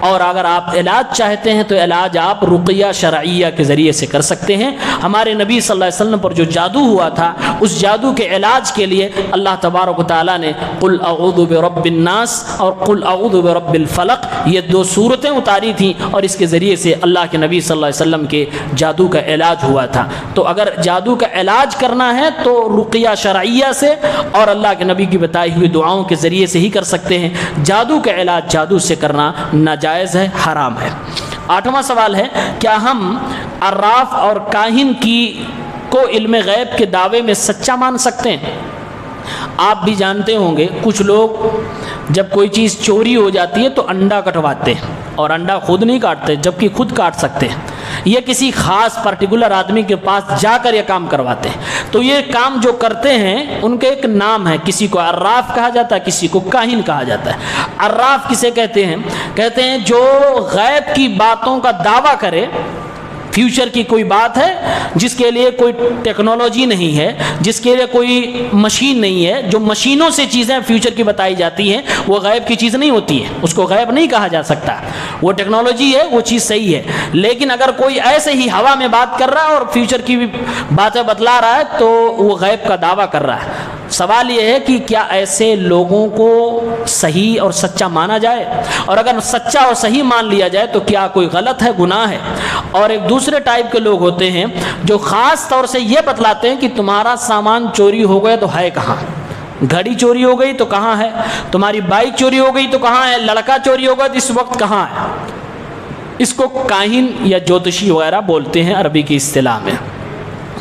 اور اگر آپ علاج چاہتے ہیں تو علاج آپ رقیہ شرعیہ کے ذریعے سے کر سکتے ہیں۔ ہمارے نبی صلی اللہ علیہ وسلم پر جو جادو ہوا تھا، اس جادو کے علاج کے لیے اللہ تبارک و تعالیٰ نے قل اعوذ برب الناس اور قل اعوذ برب الفلق یہ 2 سورتیں اتاری تھیں، اور اس کے ذریعے سے اللہ کے نبی صلی اللہ علیہ وسلم کے جادو کا علاج ہوا تھا۔ تو اگر جادو کا علاج کرنا ہے تو رقیہ شرعیہ سے اور اللہ کے نبی کی بتائی ہوئی دعاؤں کے ذریعے سے ہی کر سکتے ہیں۔ جادو کا علاج جادو سے کرنا ناجائز ہے، حرام ہے۔ 8واں سوال ہے، کیا ہم عراف اور کاہن کو علم غیب کے دعوے میں سچا مان سکتے ہیں؟ آپ بھی جانتے ہوں گے کچھ لوگ جب کوئی چیز چوری ہو جاتی ہے تو انڈا کٹواتے ہیں، اور انڈا خود نہیں کاٹتے جبکہ خود کاٹ سکتے ہیں، یہ کسی خاص پرٹیکولر آدمی کے پاس جا کر یہ کام کرواتے ہیں۔ تو یہ کام جو کرتے ہیں ان کے ایک نام ہے، کسی کو عراف کہا جاتا ہے، کسی کو کاہن کہا جاتا ہے۔ عراف کسے کہتے ہیں؟ کہتے ہیں جو غیب کی باتوں کا دعویٰ کرے، فیوچر کی کوئی بات ہے جس کے لیے کوئی ٹیکنالوجی نہیں ہے، جس کے لیے کوئی مشین نہیں ہے، جو مشینوں سے چیزیں فیوچر کی بتائی جاتی ہیں وہ غیب کی چیز نہیں ہوتی ہے، اس کو غیب نہیں کہا جا سکتا۔ وہ ٹیکنالوجی ہے، وہ چیز صحیح ہے، لیکن اگر کوئی ایسے ہی ہوا میں بات کر رہا ہے اور فیوچر کی بھی باتیں بتلا رہا ہے تو وہ غیب کا دعویٰ کر رہا ہے۔ سوال یہ ہے کہ کیا ایسے لوگوں کو صحیح اور سچا مانا جائے؟ اور اگر سچا اور صحیح مان لیا جائے تو کیا کوئی غلط ہے، گناہ ہے؟ اور ایک دوسرے ٹائپ کے لوگ ہوتے ہیں جو خاص طور سے یہ بتلاتے ہیں کہ تمہارا سامان چوری ہو گیا تو ہے کہاں، گھڑی چوری ہو گئی تو کہاں ہے، تمہاری بائک چوری ہو گئی تو کہاں ہے، لڑکا چوری ہو گیا تو اس وقت کہاں ہے۔ اس کو کاہن یا جوتشی وغیرہ بولتے ہیں عربی کی اصطلاح میں۔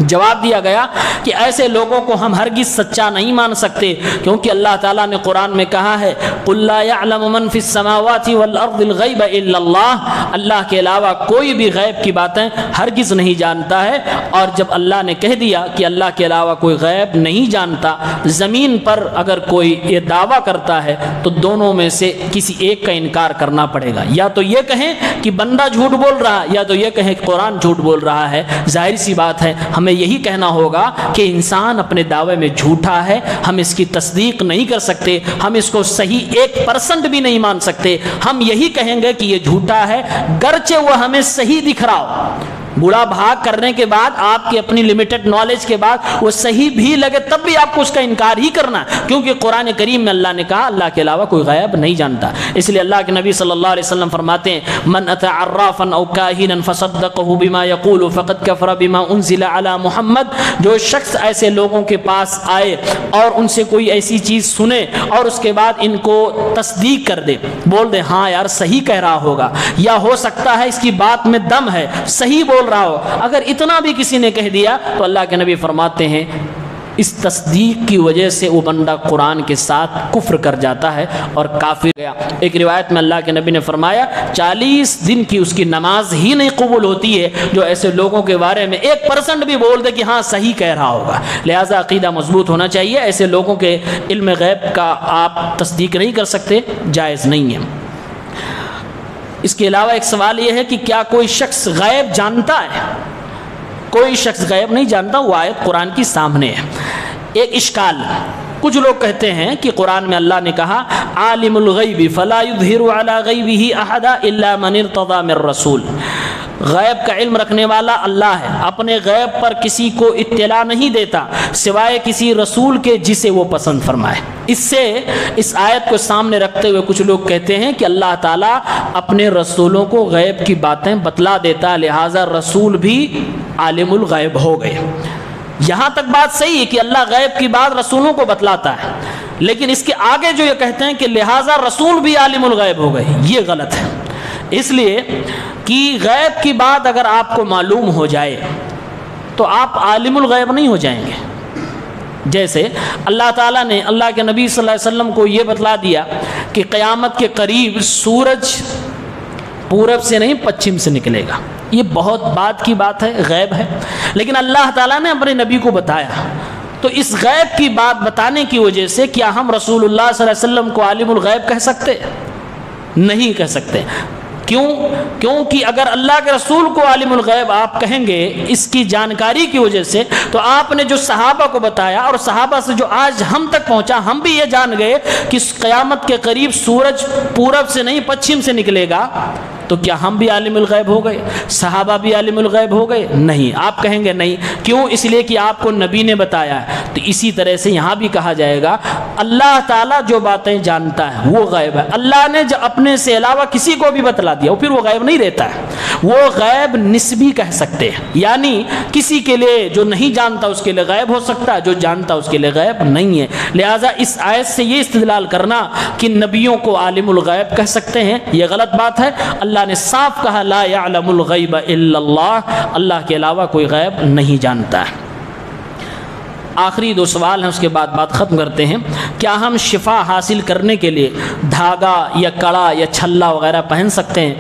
جواب دیا گیا کہ ایسے لوگوں کو ہم ہرگز سچا نہیں مان سکتے، کیونکہ اللہ تعالیٰ نے قرآن میں کہا ہے قُلْ لَا يَعْلَمُ مَنْ فِي السَّمَاوَاتِ وَالْأَرْضِ الْغَيْبَ إِلَّا اللَّهُ، اللہ کے علاوہ کوئی بھی غیب کی باتیں ہرگز نہیں جانتا ہے۔ اور جب اللہ نے کہہ دیا کہ اللہ کے علاوہ کوئی غیب نہیں جانتا، زمین پر اگر کوئی یہ دعویٰ کرتا ہے تو دونوں میں سے کسی ایک کا انکار کرنا پڑے گا، یا تو یہ کہیں کہ بندہ جھوٹ بول رہا ہے، یا تو یہ کہیں کہ قرآن جھوٹ بول رہا ہے۔ ظاہر سی بات ہے ہمیں یہی کہنا ہوگا کہ انسان اپنے دعوے میں جھوٹا ہے، ہم اس کی تصدیق نہیں کر سکتے، ہم اس کو صحیح 1% بھی نہیں مان سکتے۔ ہم یہی کہیں گے کہ یہ جھوٹا ہے، گرچہ وہ ہمیں صحیح دکھ رہا ہو، بڑا بھاگ کرنے کے بعد آپ کی اپنی لمیٹڈ نالج کے بعد وہ صحیح بھی لگے تب بھی آپ کو اس کا انکار ہی کرنا، کیونکہ قرآن کریم میں اللہ نے کہا اللہ کے علاوہ کوئی غیب نہیں جانتا۔ اس لیے اللہ کے نبی صلی اللہ علیہ وسلم فرماتے ہیں من اتى عرافا او کاہنا فصدقه بما يقول فقد كفر بما انزل على محمد، جو شخص ایسے لوگوں کے پاس آئے اور ان سے کوئی ایسی چیز سنے اور اس کے بعد ان کو تصدیق کر دے، بول دے ہاں یار صحیح کہہ رہا ہوگا، یا ہو سکتا ہے اس کی بات میں دم ہے، صحیح بول رہا ہو، اگر اتنا بھی کسی نے کہہ دیا تو اللہ کے نبی فرماتے ہیں اس تصدیق کی وجہ سے وہ بندہ قرآن کے ساتھ کفر کر جاتا ہے اور کافر گیا۔ ایک روایت میں اللہ کے نبی نے فرمایا 40 دن کی اس کی نماز ہی نہیں قبول ہوتی ہے جو ایسے لوگوں کے بارے میں 1% بھی بول دے کہ ہاں صحیح کہہ رہا ہوگا۔ لہٰذا عقیدہ مضبوط ہونا چاہیے، ایسے لوگوں کے علم غیب کا آپ تصدیق نہیں کر سکتے، جائز نہیں ہے۔ اس کے علاوہ ایک سوال یہ ہے کہ کیا کوئی شخص غیب جانتا ہے؟ کوئی شخص غیب نہیں جانتا، وہ آیت قرآن کی سامنے ہے۔ ایک اشکال، کچھ لوگ کہتے ہیں کہ قرآن میں اللہ نے کہا عالم الغیب فلا یظہر علی غیبہ احدا الا من ارتضی من رسول، غیب کا علم رکھنے والا اللہ ہے، اپنے غیب پر کسی کو اطلاع نہیں دیتا سوائے کسی رسول کے جسے وہ پسند فرمائے۔ اس سے اس آیت کو سامنے رکھتے ہوئے کچھ لوگ کہتے ہیں کہ اللہ تعالیٰ اپنے رسولوں کو غیب کی باتیں بتلا دیتا، لہٰذا رسول بھی عالم الغیب ہو گئے۔ یہاں تک بات صحیح ہے کہ اللہ غیب کی بات رسولوں کو بتلاتا ہے، لیکن اس کے آگے جو یہ کہتے ہیں کہ لہٰذا رسول بھی عالم الغیب ہو گئے، یہ غلط ہے۔ اس لیے کہ غیب کی بات اگر آپ کو معلوم ہو جائے تو آپ عالم الغیب نہیں ہو جائیں گے۔ جیسے اللہ تعالیٰ نے اللہ کے نبی صلی اللہ علیہ وسلم کو یہ بتلا دیا کہ قیامت کے قریب سورج پورب سے نہیں پچھم سے نکلے گا، یہ بہت بعد کی بات ہے، غیب ہے، لیکن اللہ تعالیٰ نے اپنے نبی کو بتایا۔ تو اس غیب کی بات بتانے کی وجہ سے کیا ہم رسول اللہ صلی اللہ علیہ وسلم کو عالم الغیب کہہ سکتے؟ نہیں کہہ سکتے۔ کیونکہ اگر اللہ کے رسول کو عالم الغیب آپ کہیں گے اس کی جانکاری کی وجہ سے، تو آپ نے جو صحابہ کو بتایا اور صحابہ سے جو آج ہم تک پہنچا، ہم بھی یہ جان گئے کہ قیامت کے قریب سورج پورب سے نہیں پچھم سے نکلے گا، تو کیا ہم بھی عالم الغیب ہو گئے؟ صحابہ بھی عالم الغیب ہو گئے؟ نہیں، آپ کہیں گے نہیں۔ کیوں؟ اس لیے کہ آپ کو نبی نے بتایا ہے۔ تو اسی طرح سے یہاں بھی کہا جائے گا اللہ تعالیٰ جو باتیں جانتا ہے وہ غیب ہے، اللہ نے جو اپنے سے علاوہ کسی کو بھی بتلا دیا پھر وہ غیب نہیں رہتا ہے، وہ غیب نسبی کہہ سکتے ہیں، یعنی کسی کے لیے جو نہیں جانتا اس کے لیے غیب ہو سکتا ہے، جو جانتا اس کے لیے غیب نہیں ہے۔ لہٰذا اس آیت سے یہ استدلال کرنا کہ نبیوں کو عالم الغیب کہہ سکتے ہیں یہ غلط بات ہے۔ اللہ نے صاف کہا لا یعلم الغیب الا اللہ، اللہ کے علاوہ کوئی غیب نہیں جانتا ہے۔ آخری 2 سوال ہیں، اس کے بعد بات ختم کرتے ہیں۔ کیا ہم شفا حاصل کرنے کے لیے دھاگا یا کڑا یا چھلا وغیرہ پہن سکتے ہیں؟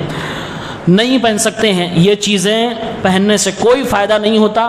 نہیں پہن سکتے ہیں، یہ چیزیں پہننے سے کوئی فائدہ نہیں ہوتا،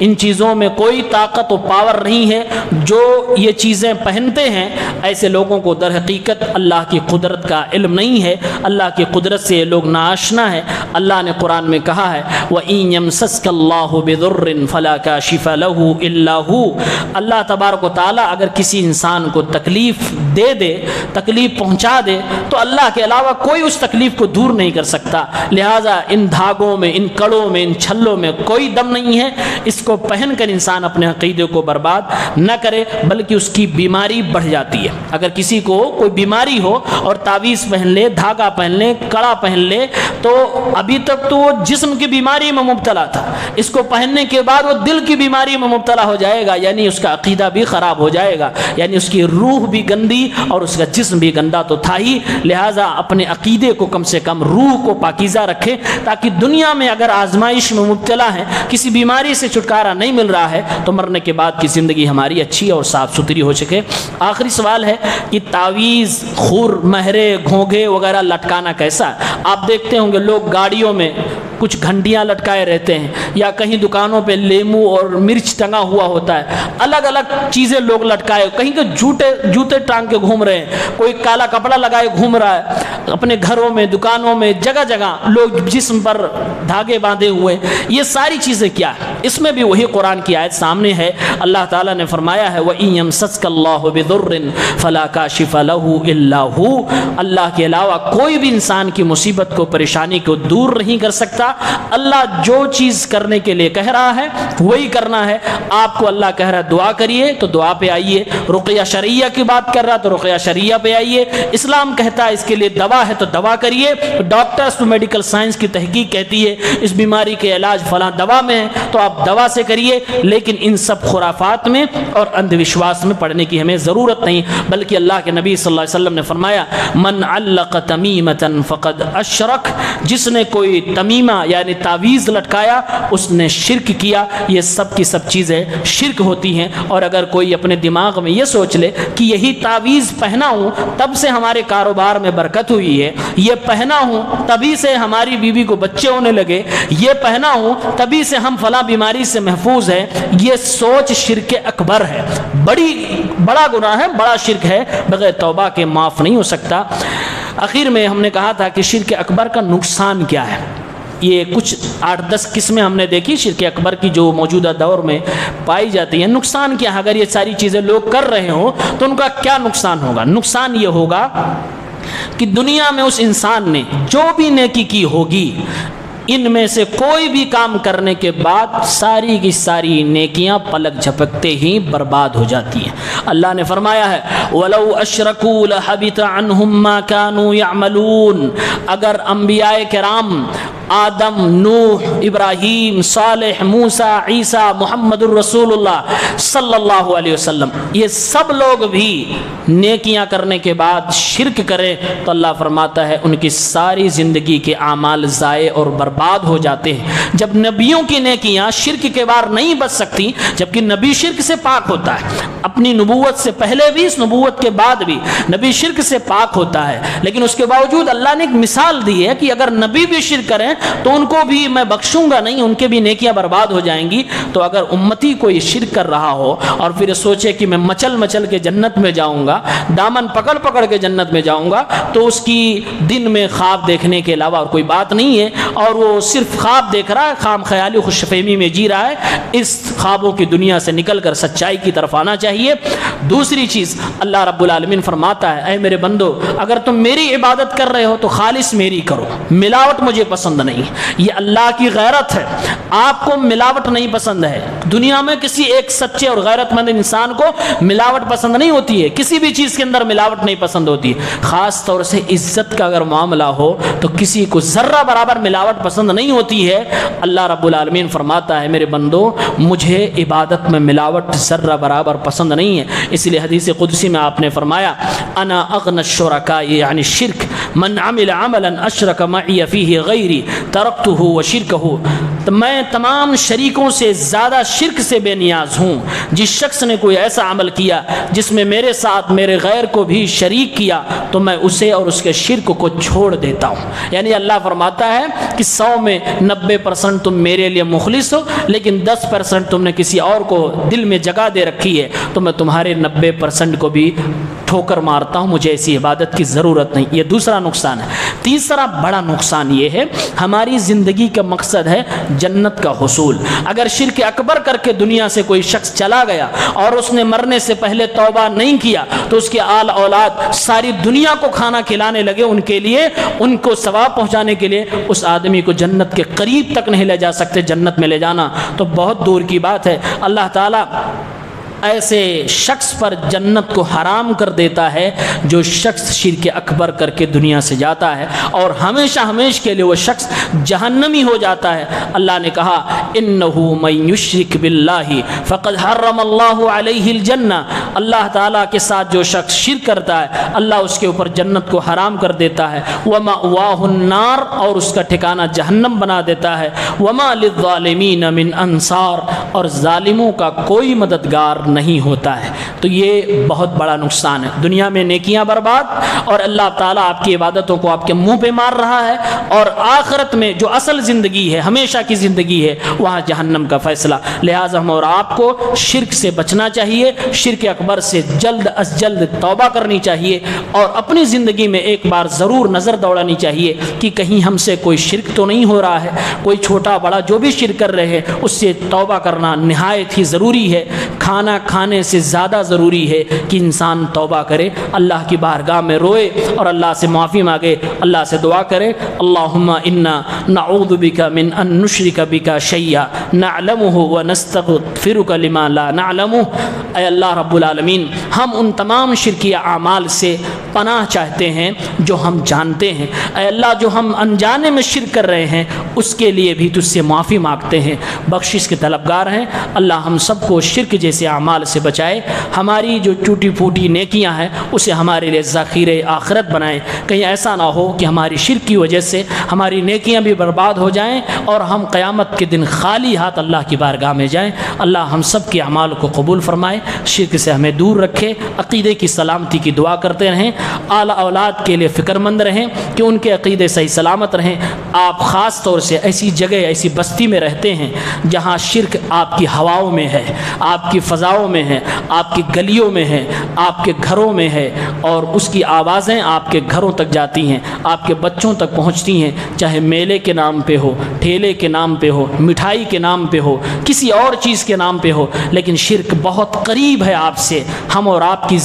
ان چیزوں میں کوئی طاقت و پاور نہیں ہے۔ جو یہ چیزیں پہنتے ہیں ایسے لوگوں کو در حقیقت اللہ کی قدرت کا علم نہیں ہے، اللہ کی قدرت سے یہ لوگ ناآشنا ہیں۔ اللہ نے قرآن میں کہا ہے وَإِن يَمْسَسْكَ اللَّهُ بِضُرٍّ فَلَا كَاشِفَ لَهُ إِلَّا هُوَ، اللہ تبارک و تعالیٰ اگر کسی انسان کو تکلیف دے دے، تکلیف پہنچا دے، تو اللہ کے علاوہ کوئی اس تکلیف کو دور نہیں کر سکتا۔ لہذا ان دھاگوں میں، ان کڑوں میں، ان چھلوں میں کوئی دم نہیں ہے، اس کو پہن کر انسان اپنے عقیدے کو برباد نہ کرے، بلکہ اس کی بیماری بڑھ جاتی ہے۔ اگر کسی کو کوئی بیماری ہو اور تعویذ پہن لے، دھاگا پہن لے، کڑا پہن لے، تو ابھی تک تو وہ جسم کی بیماری میں مبتلا تھا، اس کو پہننے کے بعد وہ دل کی بیماری میں مبتلا ہو جائے گا، یعنی اس کا عقیدہ بھی خراب ہو جائے گا، یعنی اس کی روح بھی گندی اور اس کا جسم بھی گندا تو تھا ہی۔ لہٰذا اپنے عقیدے کو کم سے کم روح کو پاکیزہ رکھے، تاکہ دنیا میں اگر آزمائش میں مبتلا ہے، کسی بیماری سے چھٹکارا نہیں مل رہا ہے، تو مرنے کے بعد کی زندگی ہماری اچھی اور صاف ستھری ہو سکے۔ آخری سوال ہے کہ تعویذ، خور، مہرے، گھونگھے وغیرہ لٹکانا کیسا ہے؟ آپ دیکھتے ہوں گے لوگ گاڑیوں میں کچھ گھنٹیاں لٹکائے رہتے ہیں، یا کہیں دکانوں پہ لیمو اور مرچ ٹنگا ہوا ہوتا ہے، الگ الگ چیزیں لوگ لٹکائے، کہیں کہ جوتے ٹانگ کے گھوم رہے ہیں، کوئی کالا کپڑا لگائے گھوم رہا ہے، اپنے گھروں میں، دکانوں میں، جگہ جگہ لوگ جسم پر دھاگے باندھے ہوئے۔ یہ ساری چیزیں کیا ہے؟ اس میں بھی وہی قرآن کی آیت سامنے ہے، اللہ تعالیٰ نے فرمایا ہے وَإِن يَمْسَسْكَ اللَّهُ بِضُرٍّ فَلَا كَاشِفَ لَهُ إِلَّا هُوَ، اللہ کے علاوہ کوئی بھی انسان کی مصیبت کو، پریشانی کو دور نہیں کر سکتا۔ اللہ جو چیز کرنے کے لیے کہہ رہا ہے وہی کرنا ہے۔ آپ کو اللہ کہہ رہا ہے دعا کریے تو دعا پہ آئیے، رقیہ شرعیہ کی بات کر رہا تو رقیہ شرعیہ پہ آئیے، اسلام کہتا ہے اس کے لیے دوا ہے تو دوا کریے، ڈاکٹرز تو میڈیکل سائنس کی تحقیق کہتی ہے اس بیماری کے علاج فلاں دوا میں ہے تو آپ دوا سے کریے، لیکن ان سب خرافات میں اور اندھ وشواس میں پڑنے کی ہمیں ضرورت نہیں، بلکہ اللہ کے نبی صلی اللہ علیہ وسلم نے فرمایا من علق تمیمۃ فقد اشرک، جس نے کوئی تمیمہ یعنی تعویذ لٹکایا اس نے شرک کیا۔ یہ سب کی سب چیزیں شرک ہوتی ہیں، اور اگر کوئی اپنے دماغ میں یہ سوچ لے کہ یہی تعویذ پہنا ہوں تب سے ہمارے کاروبار میں برکت ہوئی ہے، یہ پہنا ہوں تبھی سے ہماری بیوی کو بچے ہونے لگے، یہ پہنا ہوں تبھی سے ہم فلاں بیماری سے محفوظ ہیں، یہ سوچ شرک اکبر ہے، بڑا گناہ ہے، بڑا شرک ہے، بغیر توبہ کے معاف نہیں ہو سکتا۔ آخر میں ہم نے کہا تھا کہ شرک اکبر کا نقصان کیا ہے۔ یہ کچھ 8-10 قسمیں ہم نے دیکھی شرک اکبر کی جو موجودہ دور میں پائی جاتی ہیں۔ نقصان کیا ہے؟ اگر یہ ساری چیزیں لوگ کر رہے ہوں تو ان کا کیا نقصان ہوگا؟ نقصان یہ ہوگا کہ دنیا میں اس انسان نے جو بھی نیکی کی ہوگی، ان میں سے کوئی بھی کام کرنے کے بعد ساری کی ساری نیکیاں پلک جھپکتے ہی برباد ہو جاتی ہیں۔ اللہ نے فرمایا ہے وَلَوْ أَشْرَكُوا لَحَبِطَ عَنْهُمْ مَا كَانُوا يَعْمَلُونَ، اگر انبیاء کرام آدم، نوح، ابراہیم، صالح، موسیٰ، عیسیٰ، محمد الرسول اللہ صلی اللہ علیہ وسلم، یہ سب لوگ بھی نیکیاں کرنے کے بعد شرک کریں تو اللہ فرماتا ہے ان کی ساری زندگی کے اعمال ضائع اور برباد ہو جاتے ہیں۔ جب نبیوں کی نیکیاں شرک کے بار نہیں بچ سکتی، جبکہ نبی شرک سے پاک ہوتا ہے، اپنی نبوت سے پہلے بھی اس نبوت کے بعد بھی نبی شرک سے پاک ہوتا ہے، لیکن اس کے باوجود اللہ نے ایک مثال دی ہے کہ اگر نبی بھی شرک کریں تو ان کو بھی میں بخشوں گا نہیں، ان کے بھی نیکیاں برباد ہو جائیں گی۔ تو اگر امتی کو یہ شرک کر رہا ہو اور پھر سوچے کہ میں مچل مچل کے جنت میں جاؤں گا، دامن پکڑ پکڑ کے جنت میں جاؤں گا، تو اس کی دن میں خواب دیکھنے کے علاوہ اور کوئی بات نہیں ہے، اور وہ صرف خواب دیکھ رہا ہے، خام خیالی خوش فہمی میں جی رہا ہے۔ اس خوابوں کی دنیا سے نکل کر سچائی کی طرف آنا چاہیے۔ دوسری چیز اللہ رب العالمین فرماتا ہے اے میرے بندو، اگر تم میری عبادت کر رہے ہو تو خالص میری کرو، ملاوٹ مجھے پسند نہیں۔ یہ اللہ کی غیرت ہے، آپ کو ملاوٹ نہیں پسند ہے۔ دنیا میں کسی ایک سچے اور غیرت مند انسان کو ملاوٹ پسند نہیں ہوتی ہے، کسی بھی چیز کے اندر ملاوٹ نہیں پسند ہوتی ہے، خاص طور سے عزت کا اگر معاملہ ہو تو کسی کو ذرہ برابر ملاوٹ پسند نہیں ہوتی ہے۔ اللہ رب العالمین فرماتا ہے میرے بندو، مجھے عبادت میں ملاوٹ ذرہ برابر پسند نہیں ہے۔ اس لیے حدیث قدسی میں آپ نے فرمایا انا اغنى الشرکاء یعنی شرک من عمل عملا اشرک معی فیہ غیری ترکتہ وشرکہ، میں تمام شریکوں سے زیادہ شرک سے بے نیاز ہوں۔ جس شخص نے کوئی ایسا عمل کیا جس میں میرے ساتھ میرے غیر کو بھی شریک کیا تو میں اسے اور اس کے شرک کو چھوڑ دیتا ہوں۔ یعنی اللہ فرماتا ہے کہ 100 میں 90% تم میرے لیے مخلص ہو، لیکن 10% تم نے کسی اور کو دل میں جگہ دے رکھی ہے تو میں تمہارے 90% کو بھی ٹھوکر مارتا ہوں، مجھے ایسی عبادت کی ضرورت نہیں۔ یہ دوسرا نقصان ہے۔ تیسرا بڑا نقصان یہ ہے، ہماری زندگی کا مقصد ہے جنت کا حصول۔ اگر شرک اکبر کر کے دنیا سے کوئی شخص چلا گیا اور اس نے مرنے سے پہلے توبہ نہیں کیا تو اس کے آل اولاد ساری دنیا کو کھانا کھلانے لگے ان کے لیے، ان کو ثواب پہنچانے کے لیے، اس آدمی کو جنت کے قریب تک نہیں لے جا سکتے۔ جنت میں لے جانا تو بہت دور کی بات ہے۔ اللہ تعالیٰ ایسے شخص پر جنت کو حرام کر دیتا ہے جو شخص شرک اکبر کر کے دنیا سے جاتا ہے، اور ہمیشہ ہمیشہ کے لیے وہ شخص جہنمی ہو جاتا ہے۔ اللہ نے کہا انہ من یشرک باللہ فقد حرم اللہ علیہ الجنہ، اللہ تعالیٰ کے ساتھ جو شخص شرک کرتا ہے اللہ اس کے اوپر جنت کو حرام کر دیتا ہے، ومأواہ النار، اور اس کا ٹھکانہ جہنم بنا دیتا ہے، وما للظالمین من انصار، اور ظالموں کا کوئی مددگار نہیں ہوتا ہے تو یہ بہت بڑا نقصان ہے. دنیا میں نیکیاں برباد اور اللہ تعالیٰ آپ کی عبادتوں کو آپ کے منہ پہ مار رہا ہے, اور آخرت میں جو اصل زندگی ہے, ہمیشہ کی زندگی ہے, وہاں جہنم کا فیصلہ. لہٰذا ہم اور آپ کو شرک سے بچنا چاہیے, شرک اکبر سے جلد از جلد توبہ کرنی چاہیے, اور اپنی زندگی میں ایک بار ضرور نظر دوڑانی چاہیے کہ کہیں ہم سے کوئی شرک تو نہیں ہو رہا ہے. کوئی چھوٹا بڑا جو بھی شرک کر رہے ہیں اس سے توبہ کرنا نہایت ہی ضروری ہے. کھانا کھانے سے زیادہ ضروری ہے کہ انسان توبہ کرے, اللہ کی بارگاہ میں روئے اور اللہ سے معافی مانگے, اللہ سے دعا کرے. اللہم انا نعوذ بک من ان نشرک بک شیئا نعلمہ ونستغفرک لما لا نعلمہ. اے اللہ رب العالمین, ہم ان تمام شرکیہ اعمال سے پناہ چاہتے ہیں جو ہم جانتے ہیں. اے اللہ, جو ہم انجانے میں شرک کر رہے ہیں اس کے لیے بھی تجھ سے معافی مانگتے ہیں, بخشش کے طلبگار ہیں. اللہ ہم سب کو شرک جیسے اعمال سے بچائے, ہماری جو ٹوٹی پھوٹی نیکیاں ہیں اسے ہمارے لیے ذخیرہ آخرت بنائے. کہیں ایسا نہ ہو کہ ہماری شرک کی وجہ سے ہماری نیکیاں بھی برباد ہو جائیں اور ہم قیامت کے دن خالی ہاتھ اللہ کی بارگاہ میں جائیں. اللہ ہم سب کے اعمال کو قبول فرمائے, شرک سے ہمیں دور رکھے, عقیدے کی سلامتی کی دعا کرتے رہیں, اعلیٰ اولاد کے لیے فکر مند رہیں کہ ان کے عقیدے صحیح سلامت رہیں. آپ خاص طور سے ایسی جگہ, ایسی بستی میں رہتے ہیں جہاں شرک آپ کی ہواؤں میں ہے, آپ کی فضاؤں میں ہے, آپ کی گلیوں میں ہے, آپ کے گھروں میں ہے, اور اس کی آوازیں آپ کے گھروں تک جاتی ہیں, آپ کے بچوں تک پہنچتی ہیں, چاہے میلے کے نام پہ ہو, ٹھیلے کے نام پہ ہو, مٹھائی کے نام پہ ہو, کسی اور چیز کے نام پہ ہو, لیکن شرک بہت قریب ہے آپ سے. ہم اور آپ کی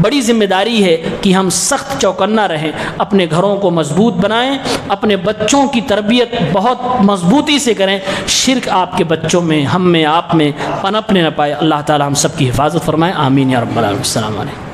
بڑی ذمہ داری ہے کہ ہم سخت چوکنا رہیں, اپنے گھروں کو مضبوط بنائیں, اپنے بچوں کی تربیت بہت مضبوطی سے کریں. شرک آپ کے بچوں میں, ہم میں, آپ میں پنپنے نہ پائے. اللہ تعالی ہم سب کی حفاظت فرمائے. آمین یا رب العالمین. السلام علیکم.